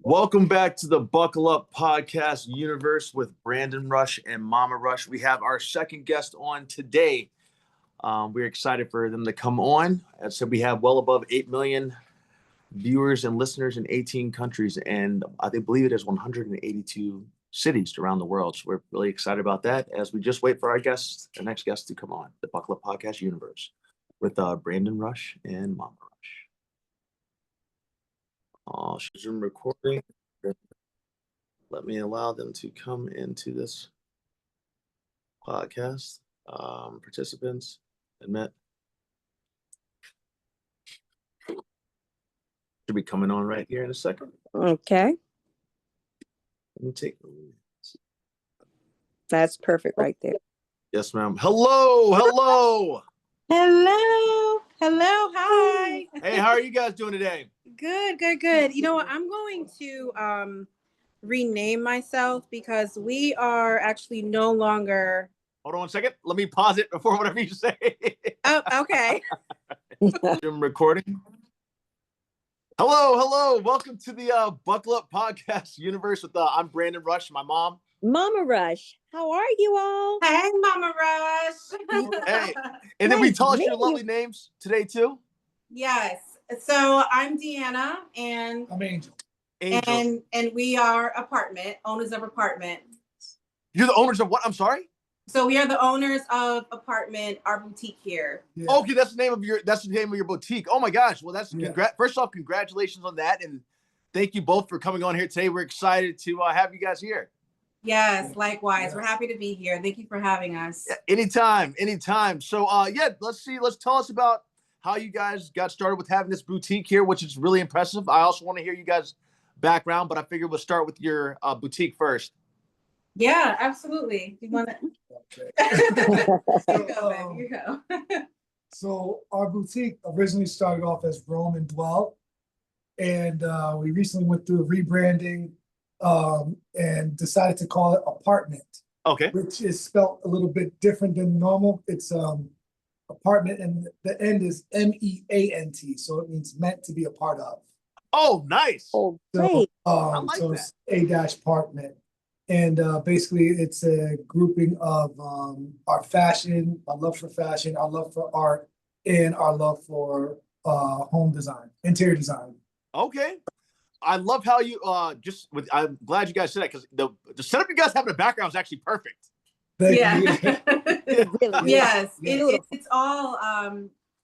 Welcome back to the Buckle Up Podcast universe with Brandon Rush and Mama Rush. We have our second guest on today. We're excited for them to come on. As I said, we have well above 8 million viewers and listeners in 18 countries, and I believe it is 182 cities around the world. So we're really excited about that as we just wait for our next guest to come on the Buckle Up Podcast universe with Brandon Rush and Mama Rush. She's in recording. Let me allow them to come into this podcast. Participants, admit. Should be coming on right here in a second. Okay. Let me take. That's perfect right there. Yes, ma'am. Hello. Hello. Hi. Hey, how are you guys doing today? Good. You know what? I'm going to rename myself because we are actually no longer. Hold on 1 second. Let me pause it before whatever you say. Oh, okay. I'm recording. Hello. Welcome to the Buckle Up Podcast universe with I'm Brandon Rush, my mom. Mama Rush, how are you all? Hey, Mama Rush. Hey, and then we tell us your lovely names today too. Yes. So I'm Deanna, and I'm Angel. And we are owners of apartment. You're the owners of what? I'm sorry. So we are the owners of apartment, our boutique here. Yeah. Okay, that's the name of your boutique. Oh my gosh. Well, first off, congratulations on that, and thank you both for coming on here today. We're excited to have you guys here. Yes, likewise. We're happy to be here. Thank you for having us. Yeah, anytime. So let's tell us about how you guys got started with having this boutique here, which is really impressive. I also want to hear you guys' background, but I figured we'll start with your boutique first. Yeah, absolutely. You want to? You go. So our boutique originally started off as Roam and Dwell, and we recently went through a rebranding and decided to call it Apartment. Okay. Which is spelled a little bit different than normal. It's apartment, and the end is MEANT, so it means meant to be a part of. Oh, nice. Oh, great. I like so that. It's A-Partment. And basically it's a grouping of our fashion, our love for fashion, our love for art, and our love for home design, interior design. Okay. I love how you I'm glad you guys said that, because the setup you guys have in the background is actually perfect. Yeah. Really, Yes. Yeah.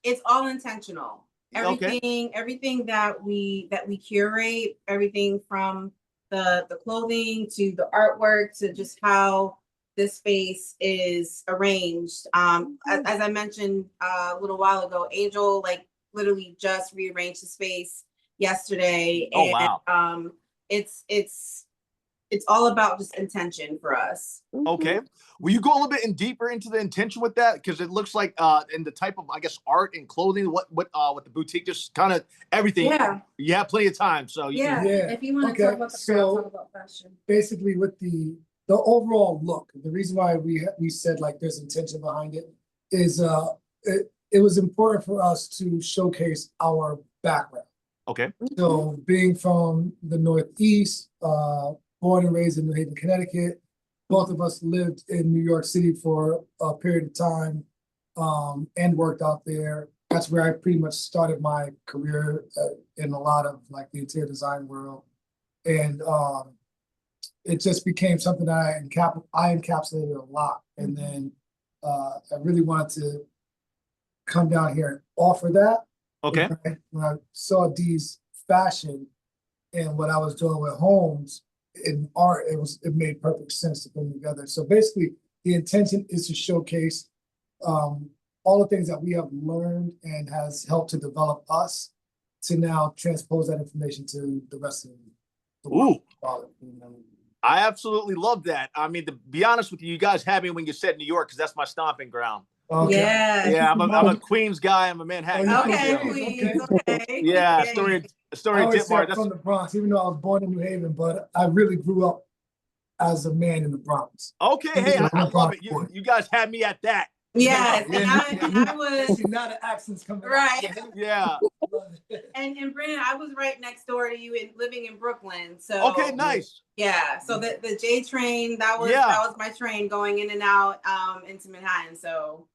It's all intentional. Everything that we curate, everything from the clothing to the artwork to just how this space is arranged. As I mentioned a little while ago, Angel literally just rearranged the space yesterday. Oh, wow. It's all about just intention for us. Okay. Will you go a little bit deeper into the intention with that? Because it looks like in the type of, I guess, art and clothing, what with the boutique, just kind of everything. Yeah. You have plenty of time. So Yeah. If you want to talk about talk about fashion. Basically with the overall look, the reason why we said there's intention behind it is it was important for us to showcase our background. Okay. So being from the Northeast, born and raised in New Haven, Connecticut. Both of us lived in New York City for a period of time and worked out there. That's where I pretty much started my career in a lot of the interior design world. And it just became something that I encapsulated a lot. And then I really wanted to come down here and offer that. Okay. When I saw Dee's fashion and what I was doing with homes, in art, it made perfect sense to put them together. So basically, the intention is to showcase all the things that we have learned and has helped to develop us to now transpose that information to the rest of the world. I absolutely love that. I mean, to be honest with you, you guys had me when you said New York, because that's my stomping ground. Okay. Yeah. I'm a Queens guy. I'm a Manhattan. Okay, Queens. okay. Yeah, Okay. story I of always Dip say Bar. I'm That's from the Bronx, even though I was born in New Haven, but I really grew up as a man in the Bronx. okay. Hey, I love it. Boy. You guys had me at that. Yes, Yeah, and I was See, now the accent's coming out. right. Yeah. And Brennan, I was right next door to you and living in Brooklyn. So Okay, nice. yeah. So the J train, that was my train going in and out into Manhattan. So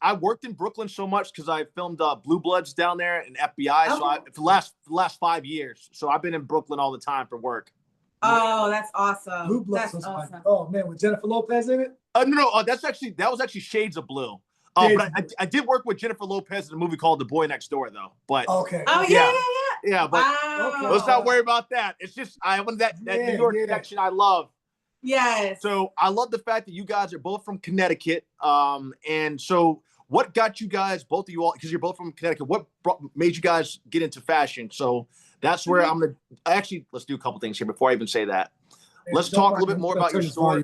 I worked in Brooklyn so much because I filmed Blue Bloods down there and FBI. So for the last 5 years. So I've been in Brooklyn all the time for work. Oh, that's awesome. Blue Bloods That's was awesome. fun. Oh man, with Jennifer Lopez in it? No, that was actually Shades of Blue. But I did work with Jennifer Lopez in a movie called The Boy Next Door, though. But okay. Oh yeah. But wow. let's not worry about that. It's just I want that New York connection I love. Yes. So I love the fact that you guys are both from Connecticut. And so what got you guys, both of you all, because you're both from Connecticut, what made you guys get into fashion? So that's where I'm gonna let's do a couple things here before I even say that. Let's talk a little bit more about your story.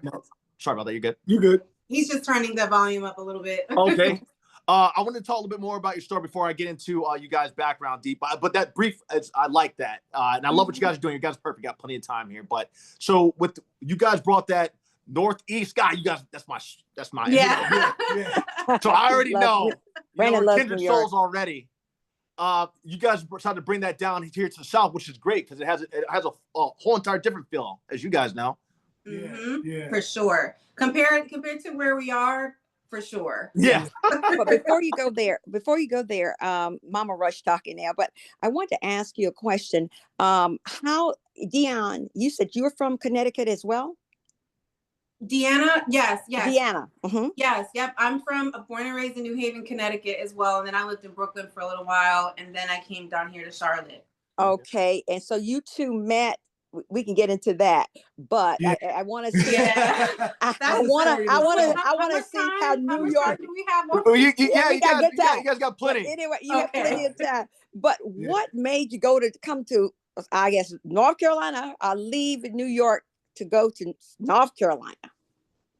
Sorry about that. You're good. You good? He's just turning the volume up a little bit. Okay. I want to talk a little bit more about your story before I get into you guys' background deep. But that brief, I like that. And I love what you guys are doing. You guys are perfect. Got plenty of time here. But so with you guys brought that Northeast guy, you guys, that's my Yeah. So I already know. Brandon loves kindred New York. souls already. You guys decided to bring that down here to the South, which is great because it has a whole entire different feel, as you guys know. Yeah. For sure. Compared to where we are, for sure. Yeah. But before you go there, Mama Rush talking now, but I want to ask you a question. How, Deanna, you said you were from Connecticut as well? Deanna, yes. Deanna. Mm-hmm. Yes, yep. I'm born and raised in New Haven, Connecticut as well. And then I lived in Brooklyn for a little while. And then I came down here to Charlotte. Okay. And so you two met. We can get into that, but I want to see. I want to see how New York. Do we have more? You guys got plenty. But anyway, you have plenty of time. But what made you come to, I guess, North Carolina? I leave New York to go to North Carolina.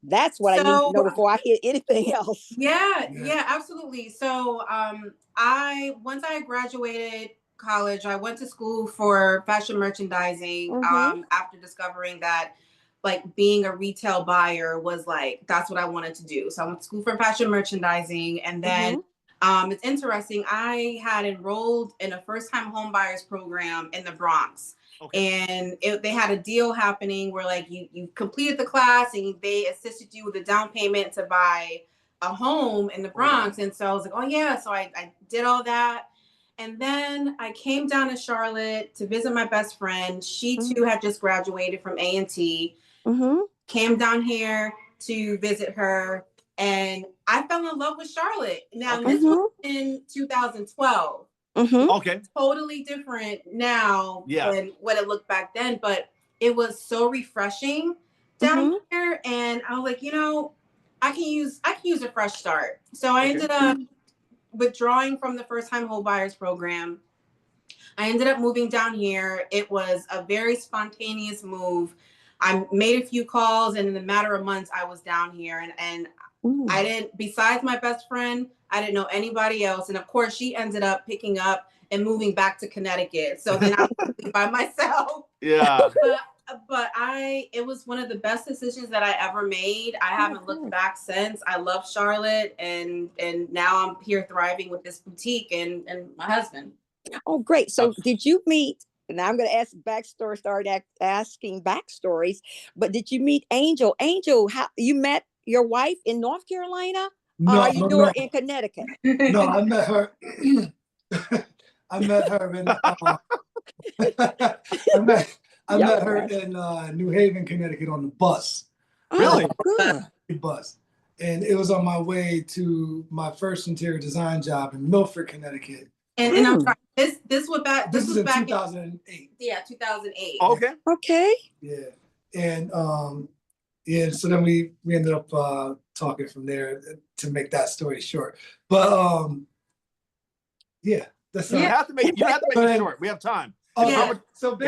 That's what I need to know before I hear anything else. Yeah, absolutely. So, once I graduated college, I went to school for fashion merchandising after discovering that like being a retail buyer was like that's what I wanted to do. So I went to school for fashion merchandising, and then it's interesting, I had enrolled in a first-time home buyers program in the Bronx. And they had a deal happening where like you completed the class and they assisted you with a down payment to buy a home in the Bronx. And so I was like, oh yeah, so I did all that. And then I came down to Charlotte to visit my best friend. She too had just graduated from A&T. Came down here to visit her, and I fell in love with Charlotte. Now this was in 2012. Okay. Totally different now than what it looked back then, but it was so refreshing down here. And I was like, I can use a fresh start. So I ended up withdrawing from the first time home buyers program. I ended up moving down here. It was a very spontaneous move. I made a few calls, and in a matter of months I was down here, and I didn't, besides my best friend, I didn't know anybody else. And of course she ended up picking up and moving back to Connecticut. So then I was by myself. Yeah. But it was one of the best decisions that I ever made. I haven't looked back since. I love Charlotte, and now I'm here thriving with this boutique and my husband. Oh, great. So did you meet, and I'm going to ask backstory, start asking backstories, but did you meet Angel? Angel, how you met your wife in North Carolina? No, you knew her in Connecticut? No, I met her. I met her in I met her in New Haven, Connecticut on the bus. Really? Bus. And it was on my way to my first interior design job in Milford, Connecticut. And I'm sorry, this was in back 2008. Yeah, 2008. Okay. Yeah. And so then we ended up talking from there to make that story short. But that's you have to make it short. We have time. So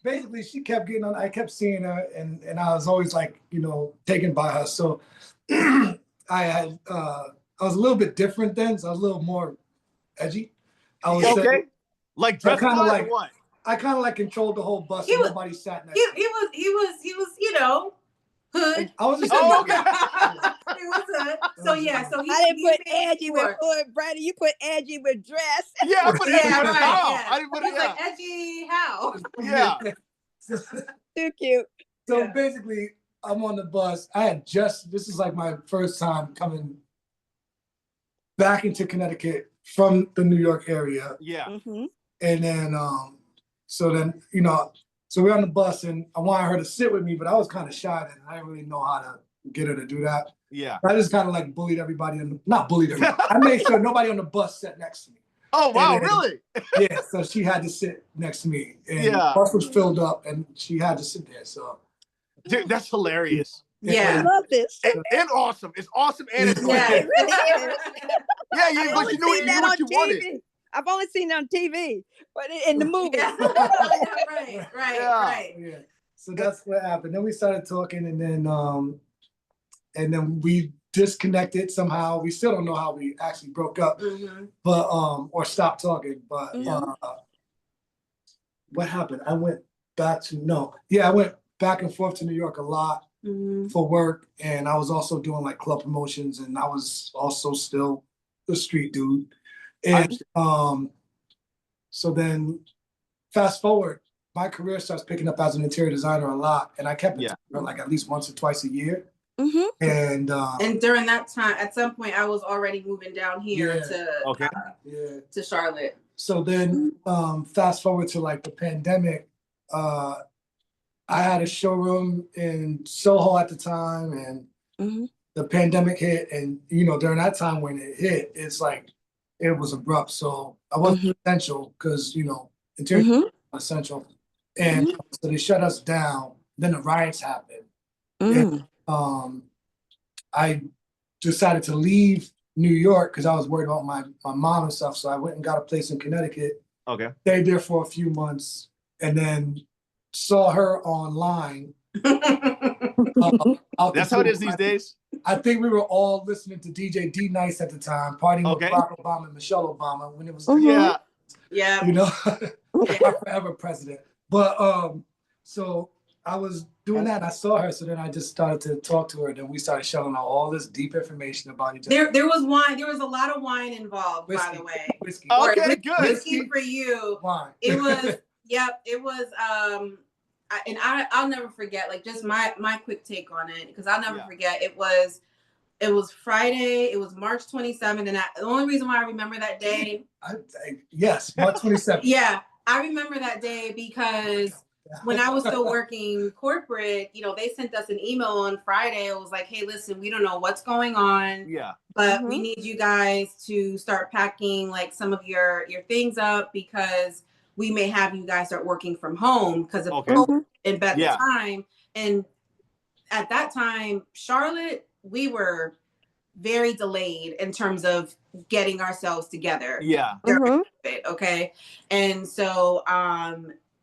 basically she kept getting on. I kept seeing her, and I was always like, taken by her. So I was a little bit different then. So I was a little more edgy. I was like dress kind of like what? I kind of like controlled the whole bus. Nobody sat next. He was hood. I was just So yeah, so I didn't put made Angie with hood, Brandon. You put Angie with dress. Yeah, I put Angie Yeah, with right. how? Yeah. I didn't put it. He's Yeah. like, edgy, how? Yeah. Too cute. So Yeah. basically, I'm on the bus. This is like my first time coming back into Connecticut from the New York area. Yeah. Mm-hmm. And then, so we're on the bus and I wanted her to sit with me, but I was kind of shy then. I didn't really know how to get her to do that. Yeah. I just kind of like bullied everybody. Not bullied everybody. I made sure nobody on the bus sat next to me. Oh, wow, then, really? Yeah, so she had to sit next to me. And Yeah. the bus was filled up and she had to sit there, so. Dude, that's hilarious. I Yeah. love this. And awesome. It's awesome and it's Yeah. hilarious. It really is. Yeah, I've but only you knew seen that what on you TV. wanted. I've only seen it on TV, but in the movie. Yeah. Right. Yeah. Right. Yeah. So that's what happened. Then we started talking and then we disconnected somehow. We still don't know how we actually broke up, Mm-hmm. but or stopped talking. But Mhm. what happened? I went back and forth to New York a lot Mm-hmm. for work, and I was also doing like club promotions, and I was also still the street dude. And so then fast forward, my career starts picking up as an interior designer a lot, and I kept it like at least once or twice a year. Mm-hmm. And during that time, at some point, I was already moving down here to Charlotte. So then fast forward to like the pandemic, I had a showroom in Soho at the time, and the pandemic hit, and during that time when it hit, it's like it was abrupt. So I wasn't essential because interior was essential, and so they shut us down. Then the riots happened. And, I decided to leave New York because I was worried about my mom and stuff. So I went and got a place in Connecticut. Okay. Stayed there for a few months, and then saw her online. That's how it is these days. I think we were all listening to DJ D Nice at the time, partying with Barack Obama and Michelle Obama when it was our forever president. But so I was doing that and I saw her, so then I just started to talk to her, and then we started showing out all this deep information about each other. There was wine, there was a lot of wine involved, by the way. Whiskey. Okay, good. Whiskey for you. Wine. It was it was and I'll never forget, like, just my quick take on it, because I'll never forget. It was Friday, it was March 27th, and the only reason why I remember that day, yes, March 27th. Yeah, I remember that day because when I was still working corporate, they sent us an email on Friday. It was like, hey, listen, we don't know what's going on. Yeah. But we need you guys to start packing like some of your things up, because we may have you guys start working from home because of COVID and better time. And at that time, Charlotte, we were very delayed in terms of getting ourselves together. Yeah. Okay. And so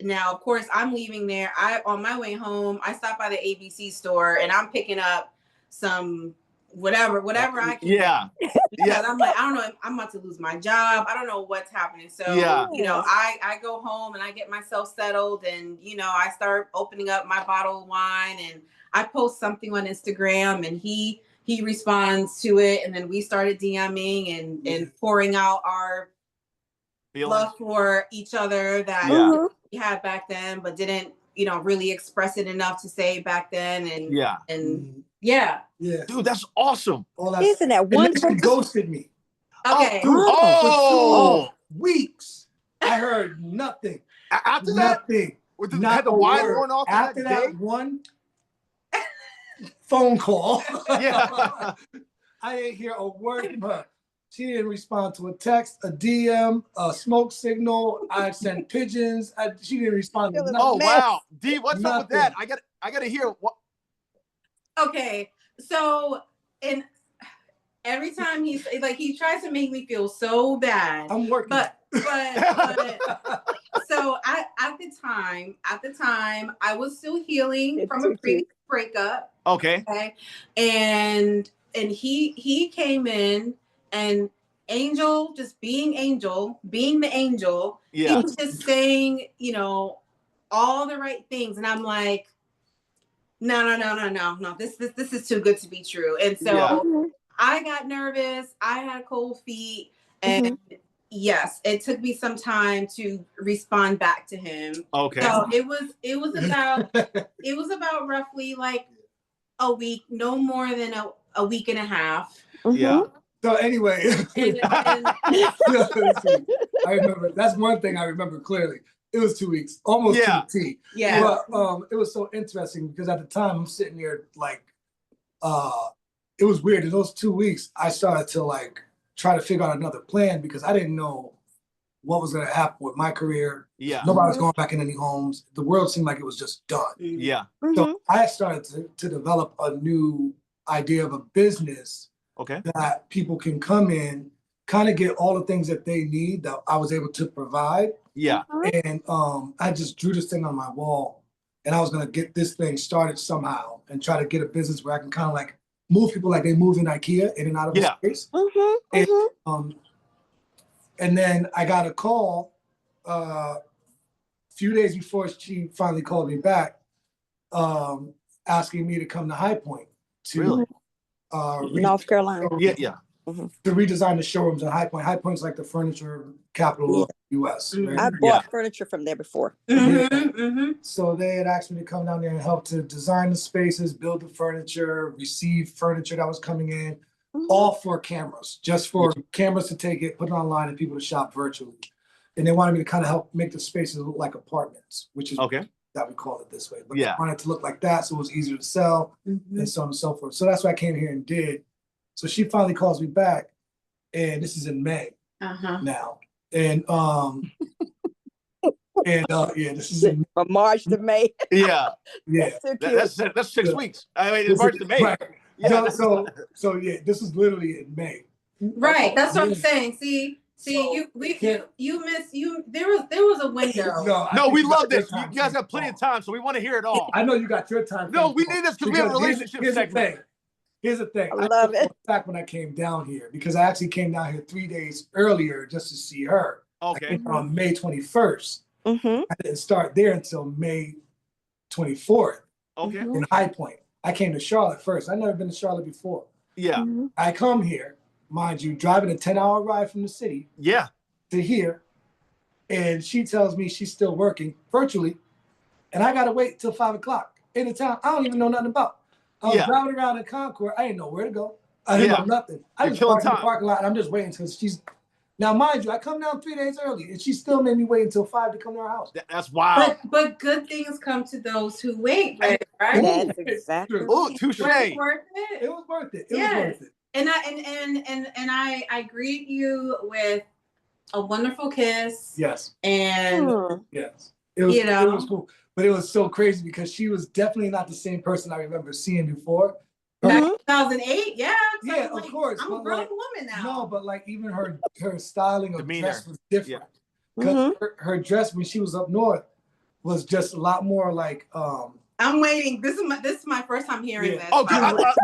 now, of course, I'm leaving there. On my way home, I stopped by the ABC store and I'm picking up some whatever I can. Yeah. Because I'm like, I don't know, I'm about to lose my job. I don't know what's happening. So, I go home and I get myself settled, and, I start opening up my bottle of wine, and I post something on Instagram, and he responds to it. And then we started DMing and pouring out our love for each other that we had back then, but didn't, really express it enough to say back then. And Dude, that's awesome. Isn't that wonderful? She ghosted me. Okay. For 2 weeks. I heard nothing. After nothing. That, had the wine going off after that one phone call. I didn't hear a word from her. She didn't respond to a text, a DM, a smoke signal. I sent pigeons. She didn't respond to nothing. Oh wow, D, what's up with that? I gotta hear what. Okay, so and every time he tries to make me feel so bad. I'm working, but so at the time I was still healing from a previous breakup. Okay, and he came in. And Angel, just being the angel, he was just saying, all the right things. And I'm like, No. This is too good to be true. And so Yeah. I got nervous. I had cold feet, and yes, it took me some time to respond back to him. Okay. So it was about roughly like a week, no more than a week and a half. Yeah. So anyway, And I remember that's one thing I remember clearly. It was 2 weeks, almost to the T. Yeah. But it was so interesting because at the time I'm sitting there like, it was weird. In those 2 weeks, I started to like try to figure out another plan because I didn't know what was going to happen with my career. Yeah. Nobody was going back in any homes. The world seemed like it was just done. Yeah. So I started to develop a new idea of a business. Okay. That people can come in, kind of get all the things that they need that I was able to provide. Yeah. And I just drew this thing on my wall, and I was gonna get this thing started somehow and try to get a business where I can kind of like move people like they move in IKEA in and out of the space. And then I got a call a few days before she finally called me back, asking me to come to High Point to North Carolina. Yeah. To redesign the showrooms at High Point. High Point's like the furniture capital of the US. Right? I bought furniture from there before. So they had asked me to come down there and help to design the spaces, build the furniture, receive furniture that was coming in, all for cameras, just for cameras to take it, put it online, and people to shop virtually. And they wanted me to kind of help make the spaces look like apartments, which is that we call it this way. But they wanted it to look like that so it was easier to sell and so on and so forth. So that's what I came here and did. So she finally calls me back, and this is in May now. And this is from March to May. Yeah. That's 6 weeks. I mean, it's March to May. Right. Yeah. So this is literally in May. Right. That's what I'm saying. See, so you missed. There was a window. No, we love this. You guys have plenty of time, so we want to hear it all. I know you got your time. No, we need this because we have a relationship segment. Here's the thing. I love it. Back when I came down here, because I actually came down here 3 days earlier just to see her. Okay. On May 21st. I didn't start there until May 24th. Okay. In High Point. I came to Charlotte first. I've never been to Charlotte before. Yeah. I come here, mind you, driving a 10-hour ride from the city. Yeah. To here. And she tells me she's still working virtually. And I got to wait till 5 o'clock in a town I don't even know nothing about. I was driving around in Concord. I didn't know where to go. I didn't know nothing. I just parked in the parking lot and I'm just waiting because she's. Now, mind you, I come down 3 days early and she still made me wait until 5 to come to our house. That's wild. But good things come to those who wait, right? That's exactly. Oh, touche. It was worth it. It was worth it. It was worth it. And I greet you with a wonderful kiss. Yes. And yes. It was, it was cool. But it was so crazy because she was definitely not the same person I remember seeing before. Back in 2008, yeah, of course. I'm a grown woman now. No, but like even her styling of demeanor dress was different. Because her dress when she was up north was just a lot more like. I'm waiting. This is my first time hearing this. Oh,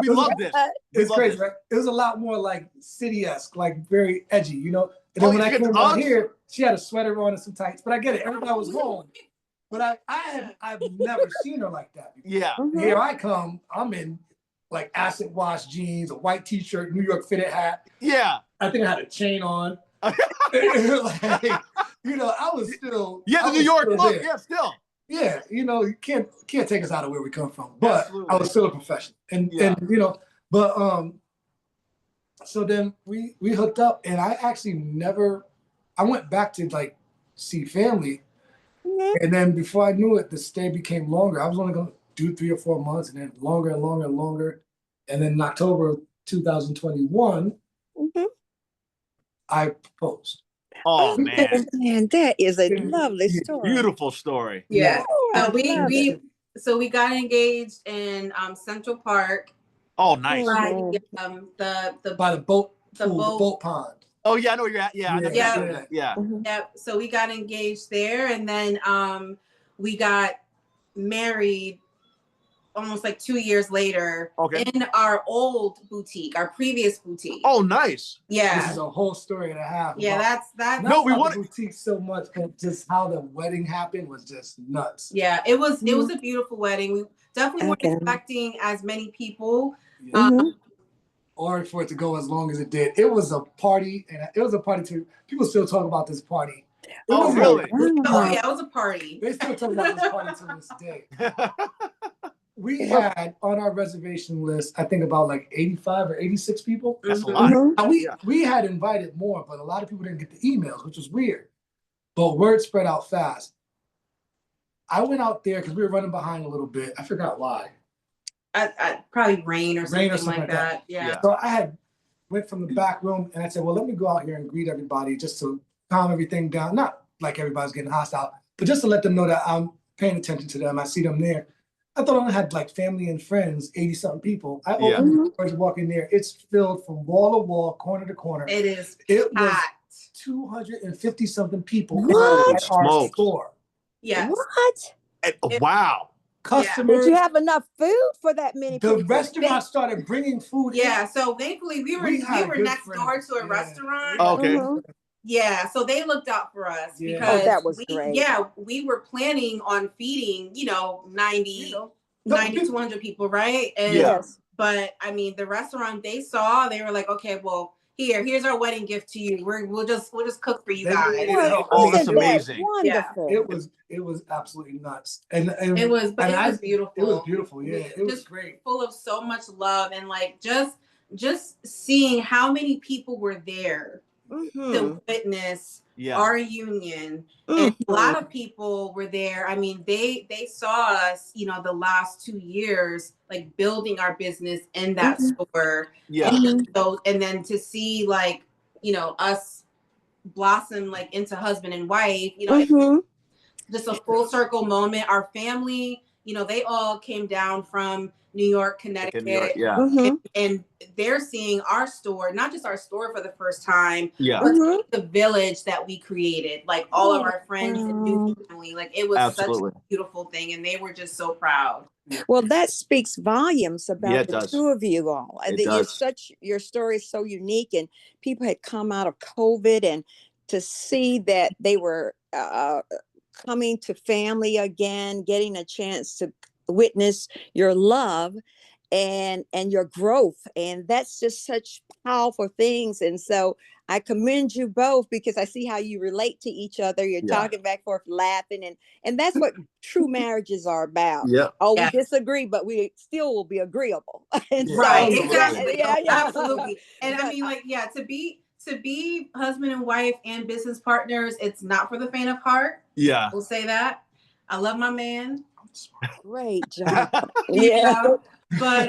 we love this. It's crazy, right? It was a lot more like city-esque, like very edgy, you know. And then when I came down here, she had a sweater on and some tights. But I get it. Everybody was home. But I've never seen her like that before. Yeah. Here I come. I'm in like acid wash jeans, a white t-shirt, New York fitted hat. Yeah. I think I had a chain on. Like, you know, I was still. Yeah, the New York look. Yeah, still. Yeah, you know, you can't take us out of where we come from. But I was still a professional. And you know, but so then we hooked up and I actually I went back to like see family. And then before I knew it, the stay became longer. I was only going to do 3 or 4 months and then longer and longer and longer. And then in October of 2021, I proposed. Oh, man. Man, that is a lovely story. Beautiful story. Yeah. So we got engaged in Central Park. Oh, nice. By the boat pond. Oh yeah, I know where you're at. Yeah. Yeah. So we got engaged there, and then we got married almost like 2 years later Okay. in our old boutique, our previous boutique. Oh, nice. Yeah. This is a whole story and a half. Yeah, that's No, we want the boutique so much, but just how the wedding happened was just nuts. Yeah, it was a beautiful wedding. We definitely weren't expecting as many people. Or for it to go as long as it did. It was a party, and it was a party too. People still talk about this party. Oh, really? Oh yeah, it was a party. They still talk about this party to this day. We had on our reservation list, I think about like 85 or 86 people. That's a lot. And we had invited more, but a lot of people didn't get the emails, which was weird. But word spread out fast. I went out there because we were running behind a little bit. I forgot why. I probably rain or something like that. Yeah. So I went from the back room and I said, well, let me go out here and greet everybody just to calm everything down. Not like everybody's getting hostile, but just to let them know that I'm paying attention to them. I see them there. I thought I had like family and friends, 80-something people. I opened the doors, walk in there. It's filled from wall to wall, corner to corner. It was 250-something people at our store. Yeah. What? Wow. Customers. Did you have enough food for that many people? The restaurant started bringing food. Yeah, so thankfully we were next door to a restaurant. Okay. Yeah, so they looked out for us because that was great. Yeah, we were planning on feeding, 90 to 100 people, right? And but I mean, the restaurant they were like, okay, well, here's our wedding gift to you. We'll just cook for you guys. Oh, that's amazing. Wonderful. Yeah, it was absolutely nuts. And it was beautiful. It was beautiful. Yeah, it was great. Full of so much love and like just seeing how many people were there to witness our union. And a lot of people were there. I mean, they saw us, the last 2 years, like building our business in that store. Yeah. And then to see like, us blossom like into husband and wife, just a full circle moment. Our family, they all came down from New York, Connecticut. And they're seeing our store, not just our store for the first time, but the village that we created, like all of our friends and new family. Like it was such a beautiful thing. And they were just so proud. Well, that speaks volumes about the two of you all. Your story is so unique, and people had come out of COVID, and to see that they were coming to family again, getting a chance to witness your love and your growth, and that's just such powerful things. And so I commend you both, because I see how you relate to each other. You're talking back and forth, laughing, and that's what true marriages are about. We disagree, but we still will be agreeable. Exactly. Absolutely. And I mean, like, to be husband and wife and business partners, it's not for the faint of heart. Yeah, we'll say that. I love my man. Great job. But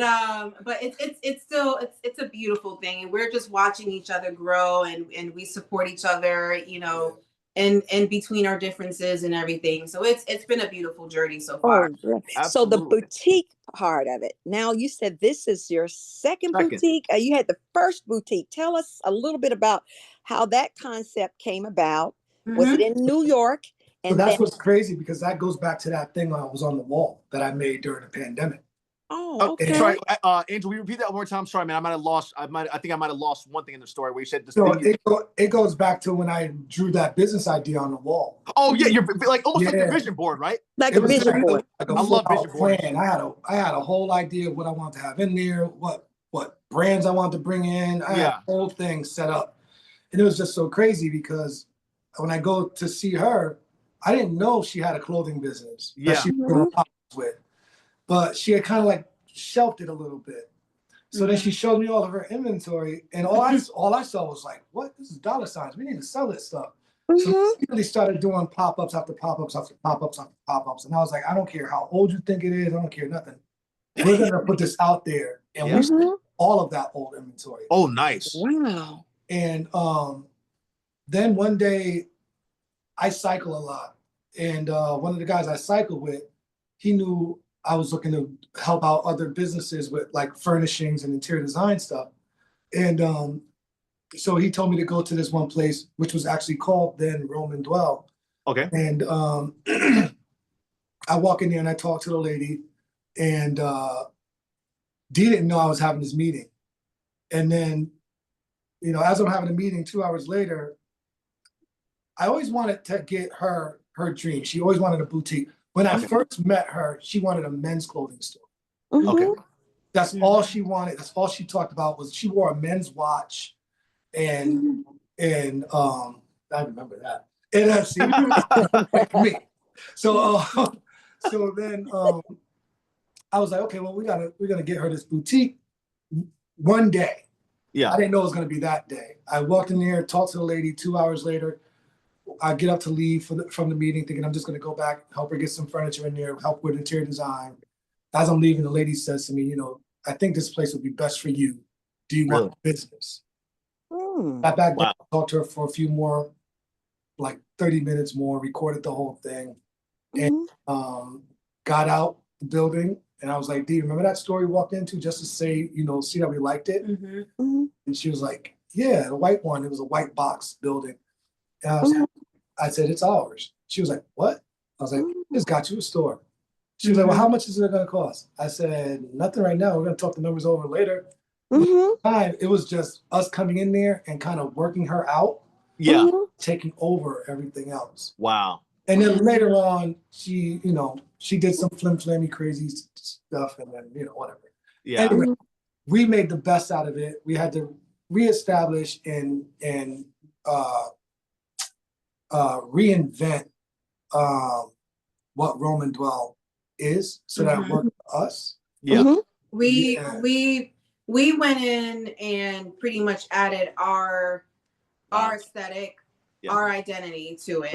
it's still a beautiful thing, and we're just watching each other grow, and we support each other, and between our differences and everything. So it's been a beautiful journey so far. So the boutique part of it. Now you said this is your second boutique. You had the first boutique. Tell us a little bit about how that concept came about. Was it in New York? And that's what's crazy, because that goes back to that thing that was on the wall that I made during the pandemic. Oh, okay. Sorry, Angel, we repeat that one more time. Sorry, man. I think I might have lost one thing in the story where you said this. It goes back to when I drew that business idea on the wall. Oh yeah, you're like almost like the vision board, right? Like a vision board. Like I love vision board. I had a whole idea of what I wanted to have in there, what brands I wanted to bring in. I had a whole thing set up, and it was just so crazy because when I go to see her, I didn't know she had a clothing business that she was with, but she had kind of like shelved it a little bit. So then she showed me all of her inventory, and all I saw was like, "What? This is dollar signs. We need to sell this stuff." So we really started doing pop-ups after pop-ups after pop-ups after pop-ups, and I was like, "I don't care how old you think it is. I don't care nothing. We're gonna put this out there, and we sell all of that old inventory." Oh, nice! Wow. And then one day, I cycle a lot, and one of the guys I cycle with, he knew I was looking to help out other businesses with like furnishings and interior design stuff. And so he told me to go to this one place, which was actually called then Roam and Dwell. Okay. And I walk in there and I talk to the lady. And Dee didn't know I was having this meeting. And then, you know, as I'm having a meeting 2 hours later, I always wanted to get her dream. She always wanted a boutique. When I first met her, she wanted a men's clothing store. Okay. That's all she wanted. That's all she talked about was she wore a men's watch, and I remember that. And that's like me. So so then I was like, okay, well, we're gonna get her this boutique one day. Yeah. I didn't know it was gonna be that day. I walked in there, talked to the lady. 2 hours later, I get up to leave from the meeting, thinking I'm just gonna go back, help her get some furniture in there, help with interior design. As I'm leaving, the lady says to me, you know, I think this place would be best for you. Do you want business? Got back there, talked to her for a few more, like 30 minutes more, recorded the whole thing, and got out the building. And I was like, Dee, remember that store we walked into just to say, you know, see how we liked it? And she was like, yeah, the white one. It was a white box building. And I said, it's ours. She was like, what? I was like, just got you a store. She was like, well, how much is it going to cost? I said, nothing right now. We're going to talk the numbers over later. It was just us coming in there and kind of working her out. Yeah. Taking over everything else. Wow. And then later on, she, you know, she did some flim-flammy crazy stuff and then, you know, whatever. Yeah. Anyway, we made the best out of it. We had to reestablish and reinvent what Roman Dwell is, so that it worked for us. Yeah. We went in and pretty much added our aesthetic, our identity to it.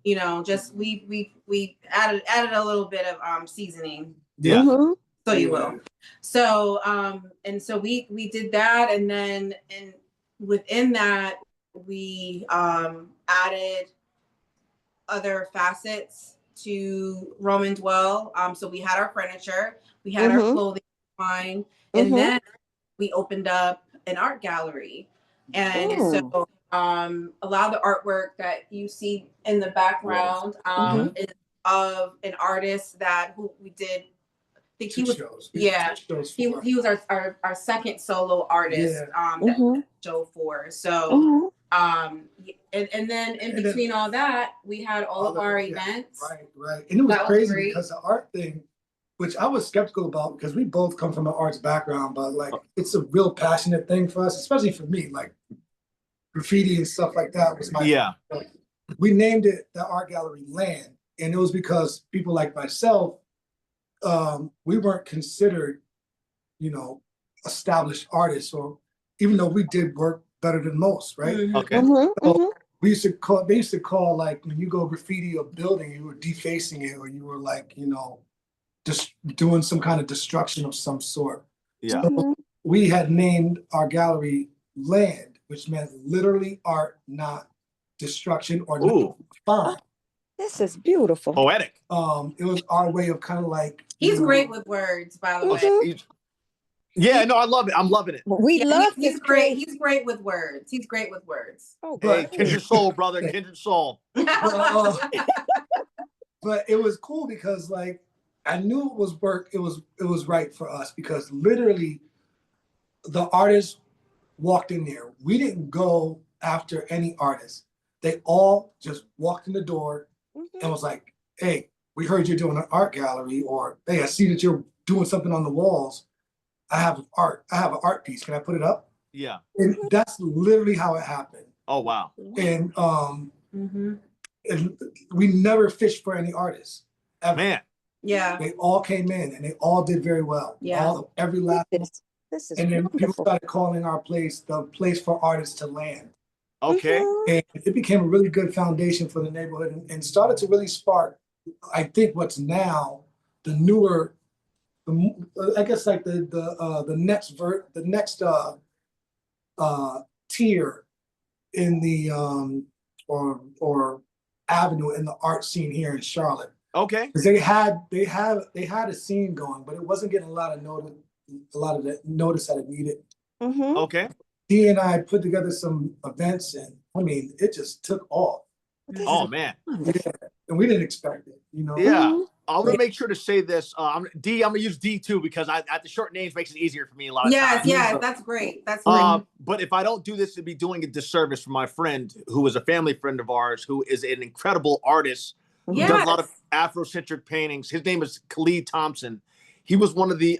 You know, just we added a little bit of seasoning. Yeah. So you will. So and so we did that, and then within that we added other facets to Roman Dwell. So we had our furniture, we had our clothing line, and then we opened up an art gallery. And so a lot of the artwork that you see in the background is of an artist who we did. I think he was he was our second solo artist that show for. So and then in between all that, we had all of our events. Right. And it was crazy because the art thing, which I was skeptical about because we both come from an arts background, but like it's a real passionate thing for us, especially for me. Like graffiti and stuff like that was my we named it the art gallery Land, and it was because people like myself, we weren't considered, you know, established artists, or even though we did work better than most, right? Okay. So they used to call like when you go graffiti a building, you were defacing it, or you were like, you know, just doing some kind of destruction of some sort. Yeah. So we had named our gallery Land, which meant literally art, not destruction or fun. This is beautiful. Poetic. It was our way of kind of like. He's great with words, by the way. Yeah, no, I love it. I'm loving it. We love he's great. He's great with words. He's great with words. Oh, hey, kindred soul, brother, kindred soul. But it was cool because like I knew it was work. It was right for us because literally the artists walked in there. We didn't go after any artist. They all just walked in the door and was like, hey, we heard you're doing an art gallery, or hey, I see that you're doing something on the walls. I have an art piece. Can I put it up? Yeah. And that's literally how it happened. Oh, wow. And and we never fished for any artists. Ever. Man. Yeah. They all came in and they all did very well. Yeah. Every last one. This is and then wonderful. people started calling our place the place for artists to land. Okay. And it became a really good foundation for the neighborhood and started to really spark, I think, what's now the newer, I guess like the next tier in the or avenue in the art scene here in Charlotte. Okay. Because they had a scene going, but it wasn't getting a lot of the notice that it needed. Okay. Dee and I put together some events, and I mean, it just took off. Oh man. Yeah. And we didn't expect it, you know. Yeah. I'm gonna make sure to say this. I'm gonna use D too because the short names makes it easier for me a lot of times. Yes, that's great. That's great. But if I don't do this, it'd be doing a disservice for my friend who is a family friend of ours, who is an incredible artist who does a lot of Afrocentric paintings. His name is Khalid Thompson. He was one of the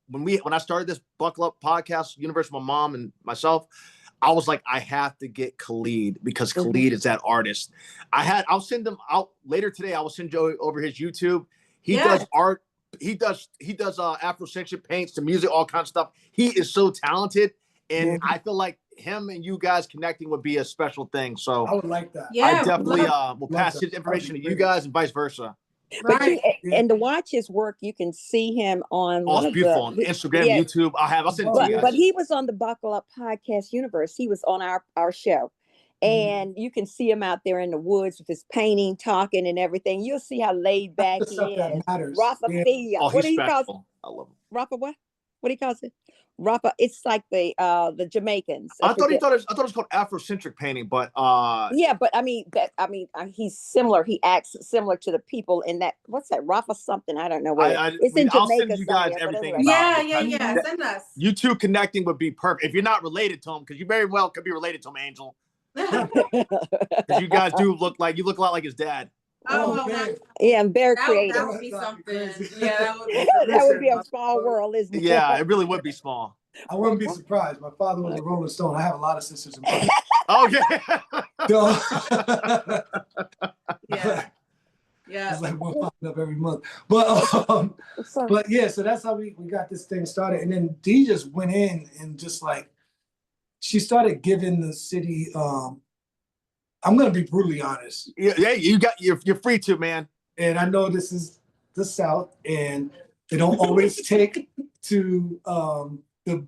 when I started this Buckle Up podcast, Universe, my mom and myself, I was like, I have to get Khalid because Khalid is that artist. I'll send him out later today. I will send Joey over his YouTube. He does art. He does Afrocentric paints to music, all kinds of stuff. He is so talented. And I feel like him and you guys connecting would be a special thing. So I would like that. Yeah, I definitely will pass his information to you guys and vice versa. But and to watch his work, you can see him on Oh, it's beautiful on Instagram, YouTube. I'll send it to you guys. But he was on the Buckle Up Podcast Universe. He was on our show. And you can see him out there in the woods with his painting, talking and everything. You'll see how laid back he is. Rafa Fia. Oh, what do you call it? I love him. Rafa what? What do you call it? Rafa. It's like the Jamaicans. I thought it was called Afrocentric painting, but yeah, but I mean he's similar. He acts similar to the people in that. What's that? Rafa something? I don't know where it's in Jamaica. I'll send you guys everything. Anyway. Yeah. Send us. You two connecting would be perfect if you're not related to him, because you very well could be related to him, Angel. Because you guys do look a lot like his dad. Yeah, I'm very creative. That would be something. Yeah, that would be a small world, isn't it? Yeah, it really would be small. I wouldn't be surprised. My father was a Rolling Stone. I have a lot of sisters and brothers. Yeah. It's like one popping up every month. But yeah, so that's how we got this thing started. And then Dee just went in and just like, she started giving the city, I'm going to be brutally honest. Yeah, you're free to, man. And I know this is the South, and they don't always take to the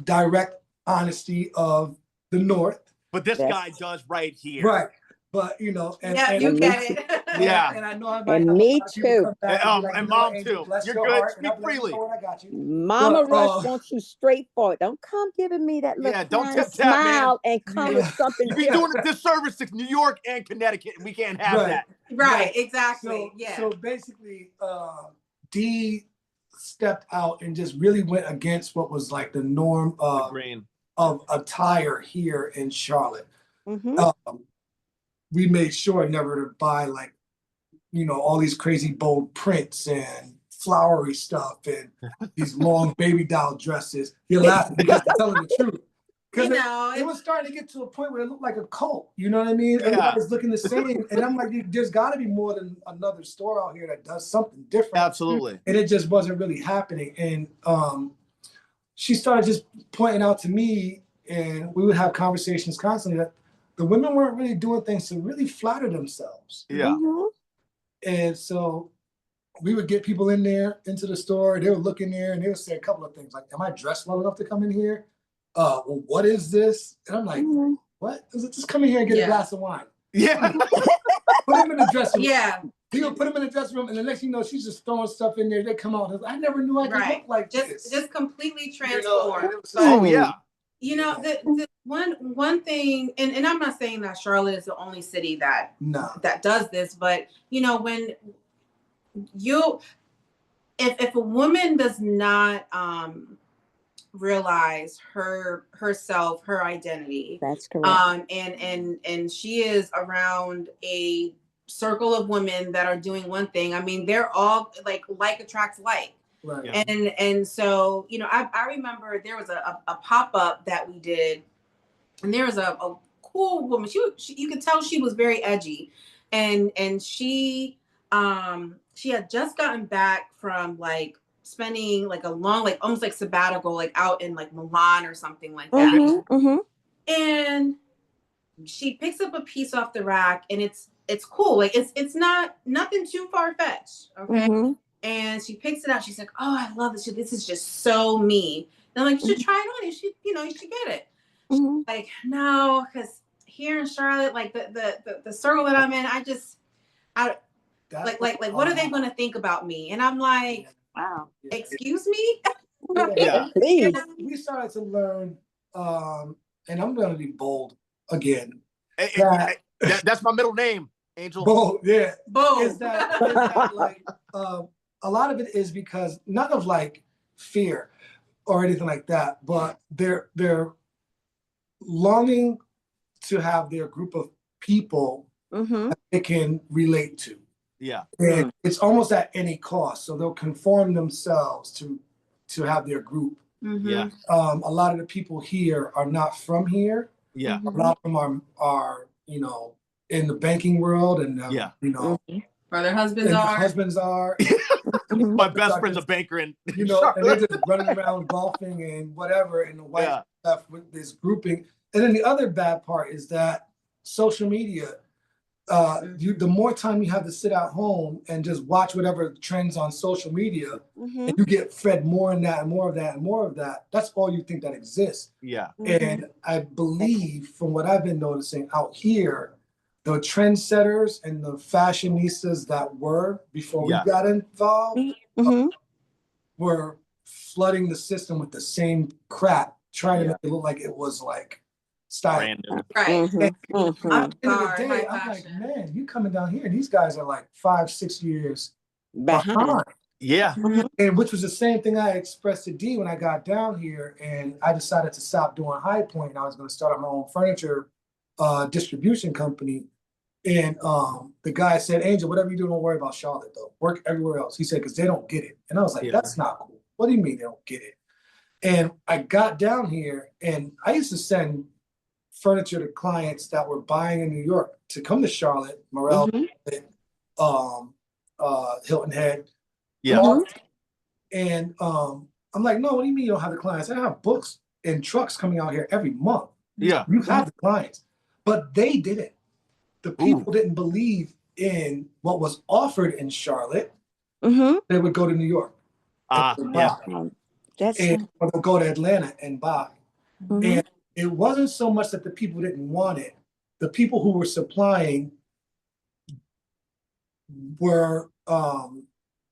direct honesty of the North. But this guy does right here. Right. But, you know. And you get it. Yeah. And I know I and me too. And mom too. You're good. Speak freely. Mama Rush wants you straightforward. Don't come giving me that little don't tip smile man. and come with something. You'd be doing a disservice to New York and Connecticut, and we can't have that. Right, exactly. So basically, Dee stepped out and just really went against what was like the norm of attire here in Charlotte. We made sure never to buy like, you know, all these crazy bold prints and flowery stuff and these long baby doll dresses. You're laughing because I'm telling the truth. Because it was starting to get to a point where it looked like a cult. You know what I mean? Yeah. Everybody was looking the same. And I'm like, there's got to be more than another store out here that does something different. Absolutely. And it just wasn't really happening. And she started just pointing out to me, and we would have conversations constantly, that the women weren't really doing things to really flatter themselves. Yeah. And so we would get people in there into the store. They would look in there and they would say a couple of things like, am I dressed well enough to come in here? Well, what is this? And I'm like, what? Is it just come in here and get a glass of wine? Yeah. Put them in the dressing room. Yeah. He'll put them in the dressing room, and the next thing you know, she's just throwing stuff in there. They come out. I never knew I could look like this. Just completely transformed. You know, the one thing, and I'm not saying that Charlotte is the only city that does this, but you know, when if a woman does not realize herself, her identity, that's correct. And she is around a circle of women that are doing one thing. I mean, they're all like attracts like. Right. And so, you know, I remember there was a pop-up that we did, and there was a cool woman. She you could tell she was very edgy, and she had just gotten back from like spending like a long, like almost like sabbatical, like out in like Milan or something like that. And she picks up a piece off the rack, and it's cool. Like it's not nothing too far-fetched. Okay. And she picks it out. She's like, "Oh, I love this. This is just so me." And I'm like, "You should try it on. You should get it." She's like, "No, because here in Charlotte, like the circle that I'm in, what are they going to think about me?" And I'm like, "Wow, excuse me." Please. We started to learn, and I'm going to be bold again. That's my middle name. Angel? Both, yeah. Boom. Is that like a lot of it is because none of like fear or anything like that, but they're longing to have their group of people that they can relate to. Yeah. And it's almost at any cost. So they'll conform themselves to have their group. Yeah. A lot of the people here are not from here. Yeah. A lot of them are in the banking world and or their husbands and are. their husbands are. My best friend's a banker in and they're just running around golfing and whatever, and the white stuff with this grouping. And then the other bad part is that social media, the more time you have to sit at home and just watch whatever trends on social media, and you get fed more and that and more of that and more of that, that's all you think that exists. Yeah. And I believe from what I've been noticing out here, the trendsetters and the fashionistas that were before we got involved were flooding the system with the same crap, trying to make it look like it was like style. Random. Right. At the end of the day, I'm like, man, you coming down here, and these guys are like 5-6 years behind. Yeah. And which was the same thing I expressed to D when I got down here, and I decided to stop doing High Point, and I was going to start my own furniture distribution company. And the guy said, Angel, whatever you do, don't worry about Charlotte, though. Work everywhere else. He said, because they don't get it. And I was like, that's not cool. What do you mean they don't get it? And I got down here, and I used to send furniture to clients that were buying in New York to come to Charlotte, Morel, Hilton Head. Yeah. And I'm like, no, what do you mean you don't have the clients? I have books and trucks coming out here every month. Yeah. You have the clients. But they didn't. The people didn't believe in what was offered in Charlotte. They would go to New York. Yeah. Or they'll go to Atlanta and buy. And it wasn't so much that the people didn't want it. The people who were supplying were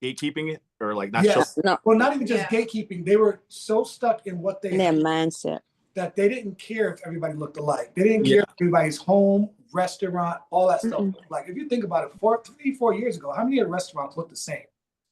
gatekeeping it, or like not sure. Well, not even just gatekeeping. They were so stuck in what they their mindset that they didn't care if everybody looked alike. They didn't care if everybody's home, restaurant, all that stuff. Like if you think about it, 3-4 years ago, how many restaurants looked the same?